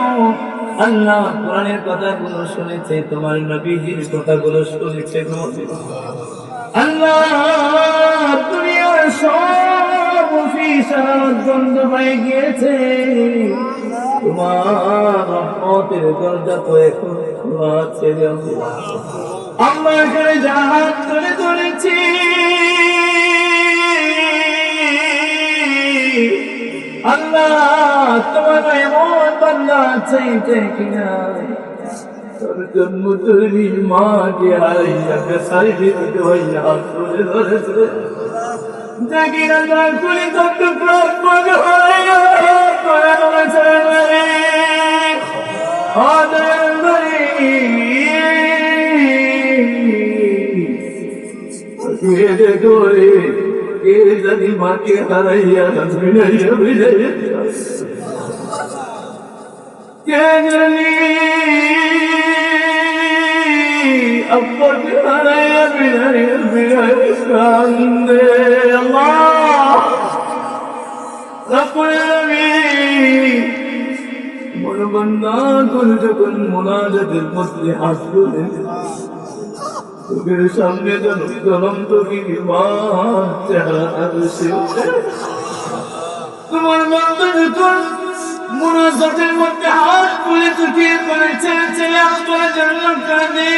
আল্লাহ কোরআনের কথাগুলো শুনেছে, তোমার নবীজির কথাগুলো শুনেছে। আল্লাহ দুনিয়ার সব অফিসার বন্ধ হয়ে গিয়েছে, তোমার রহমতের দরজা তো এখন খোলা আছে। আমরা এখানে জাহাজ তুলে ধরেছি, আল্লাহ তোমার এমন বান্দা আছে কিনা তোর জন্ম তৈরি মাকে হারাইয়া বেসাই দিতে হইয়া তুলে ধরেছে, দেখি না তার কুলি তত্ত্ব প্রাণ হারাইয়া তোরা রয়েছে কে জানি মাকে হারাইয়া বিনাইয়া বিনাইয়া কে জানি আব্বাকে হারাইয়া বিনাইয়া বিনাইয়া কান্দে। আল্লাহ রাব্বুল আলামিন মন বান্দা করে যখন মুনাজাতের মধ্যে হাসবে চোখের সামনে যেন জ্বলন্ত চেহারা আসে। তোমার বান্দা যখন মুনাজাতের মধ্যে হাত তুলে চুকিয়ে পড়েছে, ছেলে আত্মা জন্য কাঁদে,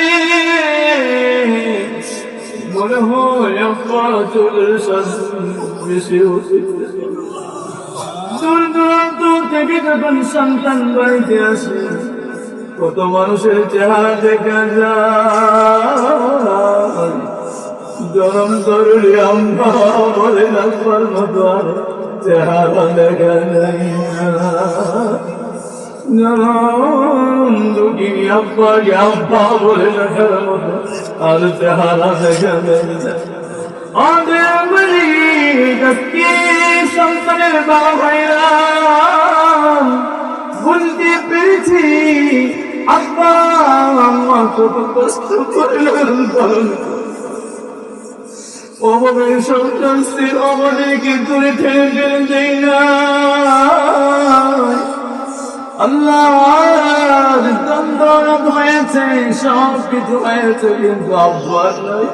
মনে হয় আব্বা চোখের সামনে বেশি হচ্ছে। দূর দূরান্ত থেকে যখন সন্তান বাড়িতে আসে কত মানুষের চেহারা দেখা যায়, জনম তরুণী আম্মা বলে রাখবার মতো আর চেহারা দেখা যায় না, জনম দুঃখিনী আব্বাকে আব্বা বলে রাখার মতো আর চেহারা দেখা যায় না। সন্তানের বাবা ভাইরা বলতে পেরেছি আব্বা আম্মা কত কষ্ট করলেন, অভাবের সন্তান স্ত্রীর অভাবকে দূরে ঠেলে ফেলে দেয় না। আল্লাহ দ্বন্দ্ব হয়েছে, সব কিছু হয়েছে, কিন্তু আব্বার নয়।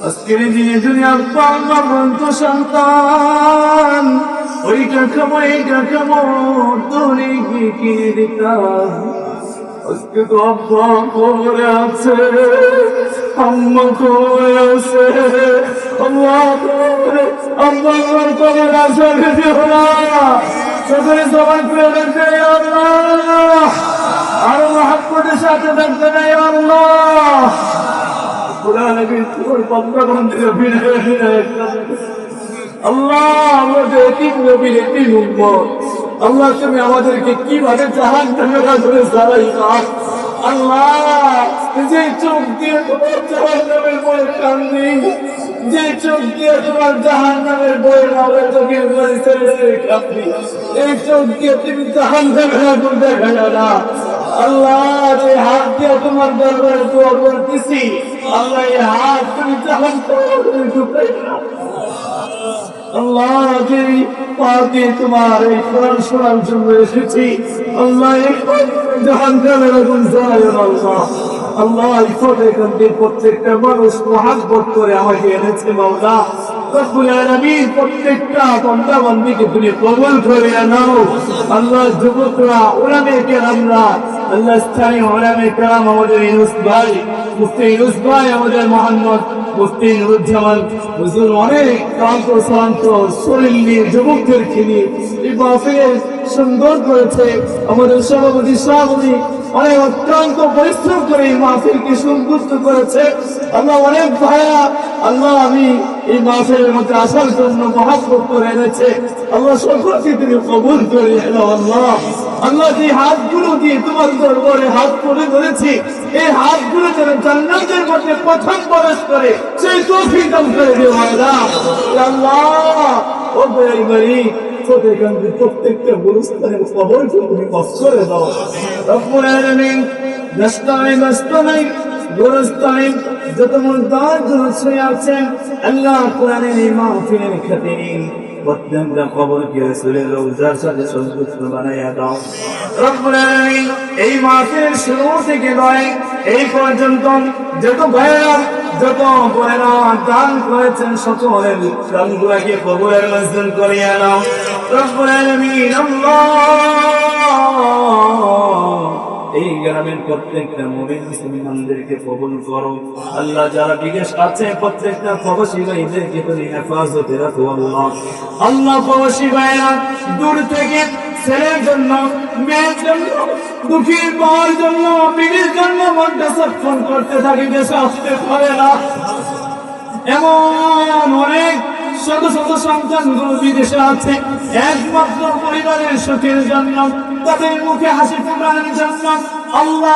আজকের দিনে যদি আব্বা আম্মা বলতো সন্তান ওইটা খাবো এইটা খাবো তোরে গিয়ে কিনে দিতাম, আজকে তো আব্বা করে আছে, আম্মা করে আছে, আল্লাহ করে আব্বা আমার করে আছে, সকলে সবাই করে আল্লাহ আরো মহাব্বতের সাথে থাকতে নেই আল্লাহ। আল্লাহ আমাদের তিন নবীর তিন উম্মত, আল্লাহ তুমি আমাদেরকে কিভাবে জাহান্নামের ধরে সারাই আল্লাহ, যে চোখ দিয়ে তোমার জাহান্নামের বয়ে কান্দি, যে চোখ দিয়ে তোমার জাহান্নামের বয়ে আমাদের চোখের বয়ে ছেড়ে কান্দি, এই চোখ দিয়ে তুমি জাহান্নামের আগুন দেখা না। আল্লাহ যে হাত দিয়ে তোমার দরবারে দোয়া করতেছি, আল্লাহ এই হাত তুমি জাহান্নামে ঢুকাই না। আল্লাহ যে পা দিয়ে তোমার এই কোরআন শোনার জন্য এসেছি, আল্লাহ এই জাহান্নামের আগুন জ্বালায় আল্লাহ। আল্লাহ এখান থেকে প্রত্যেকটা মানুষ মহাব্বত করে আমাকে এনেছে মাওলা। রব্বুল আলামিন প্রত্যেকটা বান্দা বান্দীকে তুমি কবুল করে নাও। আল্লাহ যুবকরা ওলামায়ে কেরামরা আল্লাহ স্থানীয় ওলামায়ে কেরাম আমাদের ইউনুস ভাই, মুফতি ইউনুস ভাই, আমাদের মোহাম্মদ মুফতি নুরুজ্জামান হুজুর অনেক ক্লান্ত শ্রান্ত শরীর নিয়ে যুবকদেরকে নিয়ে এই মাহফিল সুন্দর করেছে। আমাদের সভাপতি অনেক অত্যন্ত পরিশ্রম করে এই মাহফিলকে সুন্দর করেছে। আল্লাহ অনেক ভাইরা আল্লাহ আমি এই মাহফিলের মধ্যে আসার জন্য মহাব্বত করে এনেছে। আল্লাহ সকলকে তুমি কবুল করে এলো। আল্লাহ যে হাতগুলো দিয়ে তোমার দরবারে হাত তুলে ধরেছি, এই হাতগুলো যেন জান্নাতের মধ্যে প্রথম প্রবেশ করে সেই তৌফিক দান করে দিও আল্লাহ। ও ভাই প্রত্যেকটা গুরুস্থানের কবর তুমি মাফ করে দাও রব্বুল আলামিন। নাস্তাইন গুরুস্থান যত মুলতান শুয়ে আছেন আল্লাহ কোরআনের এই মাহফিলের খাতিরে প্রত্যেকটা কবরকে রাসূলের রওজার সাথে সংযুক্ত বানাইয়া দাও রব্বুল আলামিন। এই মাহফিলের শুরু থেকে নয় এই পর্যন্ত যত ভাইরা যত বোনেরা দান করেছেন সকলের দানগুলোকে কবুলের মঞ্জুর করিয়া নাও রব্বুল আলামিন। এই গ্রামের প্রত্যেকটা মুমিন মুসলমানদেরকে কবুল করো আল্লাহ। যারা বিদেশ আছে প্রত্যেকটা প্রবাসী ভাইদেরকে তুমি হেফাজতে রাখো আল্লাহ। আল্লাহ প্রবাসী ভাইরা দূর থেকে ছেলের জন্য, মেয়ের জন্য, দুঃখীর মার জন্য, বিবির জন্য মনটা সক্ষম করতে থাকি, দেশে আসতে পারে না এমন অনেক শত শত সন্তানগুলো বিদেশে আছে একমাত্র পরিবারের সুখের জন্য, তাদের মুখে হাসি ফোটানোর জন্য আল্লাহ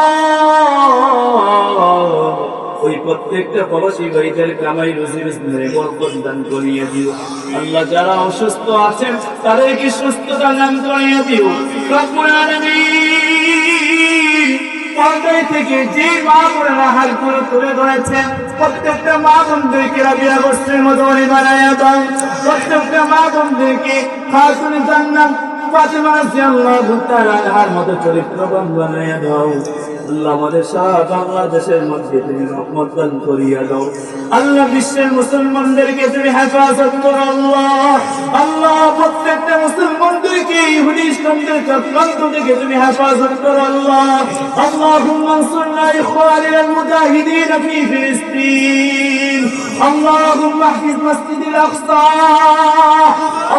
ওই প্রত্যেকটা প্রবাসী ভাইদের কামাই রুজি রিজকে বরকত দান করিয়ে দিও আল্লাহ। যারা অসুস্থ আছেন তাদেরকে সুস্থতা দান করিয়ে দিও রব্বুল আলামিন। পর্দায় থেকে যে মা বোনেরা হাল করে তুলে ধরেছেন প্রত্যেকটা মা বোনদেরকে রাবিয়া গোষ্ঠীর মতো বানাইয়া দাও। প্রত্যেকটা মা বোনদেরকে খাতুনে জান্নাত ফাতেমা রাদিয়াল্লাহু তাআলা আনহার মতো চরিত্রবান বানাইয়া দাও আল্লাহ। আমাদের সারা বাংলাদেশের মধ্যে তুমি রহমত দান করিয়া দাও আল্লাহ। বিশ্বের মুসলমানদেরকে তুমি হেফাজত করো আল্লাহ। আল্লাহ প্রত্যেকটা মুসলমানদেরকে ইহুদি ইসলামদের চক্রান্ত থেকে তুমি হেফাজত করো আল্লাহ। আল্লাহুম্মা আনসুরনা ইখওয়ানিনাল মুজাহিদিন ফি ফিলিস্তিন। আল্লাহুম্মা আহফিজ মাসজিদুল আকসা।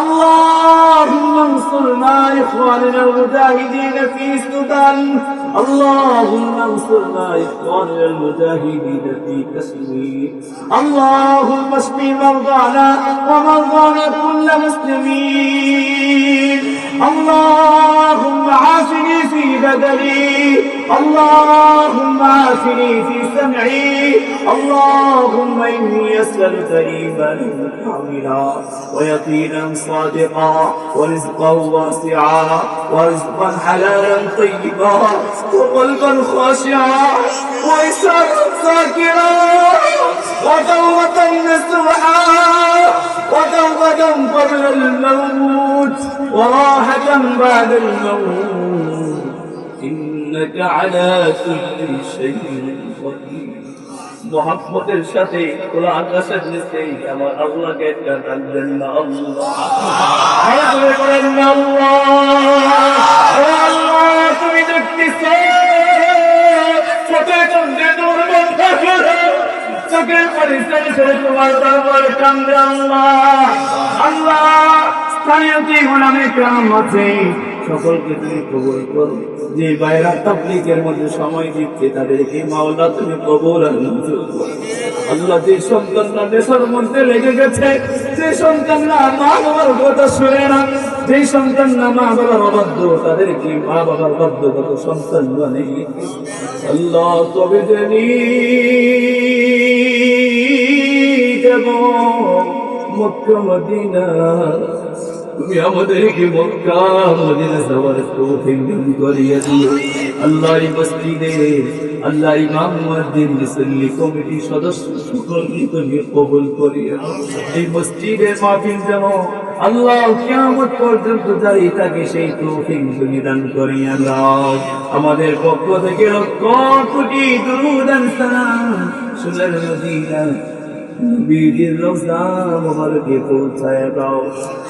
আল্লাহুম্মা আনসুরনা ইখওয়ানিনাল মুজাহিদিন ফি সুদান। اللهم انصرنا إخواننا المجاهدين في كشمير. اللهم اشف مرضانا ومرضانا كل مسلمين. اللهم عافني في بدني، اللهم عافني في سمعي، اللهم إني أسألك إيمانا كاملا ويقينا صادقا ورزقا واسعا ورزقا حلالا طيبا وقلبا خاشعا ولسانا ذاكرا وتوبة نصوحا وتوبة قبل الموت وراحة بعد الموت إنك على كل شيء قدير। মোহাম্মদের সাথে খোলা আকাশের নিচে আমার আল্লাহকে একটা ডাকবেন না আল্লাহ। আল্লাহ তুমি দেখতেছ চোখে চন্দ্রে দুর্বল চোখের পরিচয় ছেড়ে তোমার দরবার কান্দে আল্লাহ। আল্লাহ স্থানীয় যে গোলামে কেরাম আছে সকলকে তুমি কবুল করো। যে বাইরা তাবলীগের মধ্যে সময় দিচ্ছে তাদেরকে মাওলা তুমি কবুল আর মঞ্জুর করো আল্লাহ। যে সন্তানরা নেশার মধ্যে লেগে গেছে, যে সন্তানরা মা বাবার কথা শুনে না, যে সন্তানরা মা বাবার অবাধ্য তাদেরকে মা বাবার বাধ্যগত সন্তান বানিয়ে আল্লাহ তবে জানি যাব মক্কা মদিনা। তুমি আমাদেরকে মক্কা মদিনা যাওয়ার তৌফিক দান করিয়ে দিও আল্লাহ। এই মসজিদে আল্লাহ ইমাম মুয়াজ্জিন মুসল্লি কমিটি সদস্য সকলকে তুমি কবুল করিয়ে নাও। এই মসজিদের মাহফিল যেন আল্লাহ কিয়ামত পর্যন্ত জারি থাকে সেই তৌফিক তুমি দান করিয়ে নাও। আমাদের পক্ষ থেকে লক্ষ কোটি দুরূদ আর সালাম সুলাল মদিনা নবীজির রওজা মোবারকে পৌঁছায় দাও।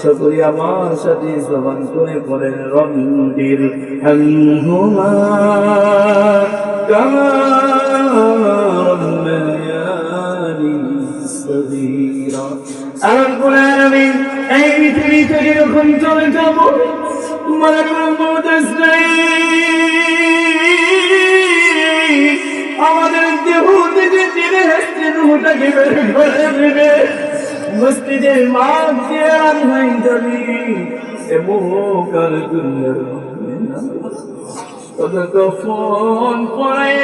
সকলে আমার সাথে জবান করে পড়েন রব্বির হামহুমা কামা রাব্বায়ানি সগীরা। আল্লাহুল আলামিন, এই পৃথিবী থেকে যখন চলে যাব মালাকুল মউত আমাদের দেহ থেকে টেনে হেসতে রুহটাকে বের করে দেবে। মসজিদের মাঠ দিয়ে আনহাই যাবি এবকার দুনিয়ার ফোন পড়ে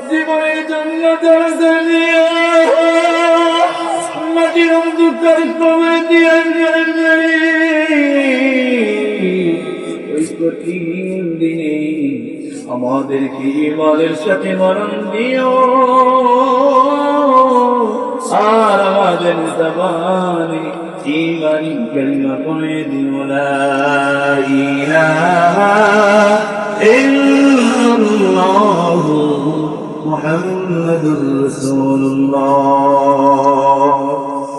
জীবনের জন্য দরজা নিয়ে মাটির অন্ধকার কমে দিয়ে ওই কঠিন দিনে আমাদেরকে ইমানের সাথে মরণ দিও, আর আমাদের জবানে ঈমানি কালিমা পড়ে দিও, লা ইলাহা ইল্লাল্লাহু মুহাম্মাদুর রাসূলুল্লাহ।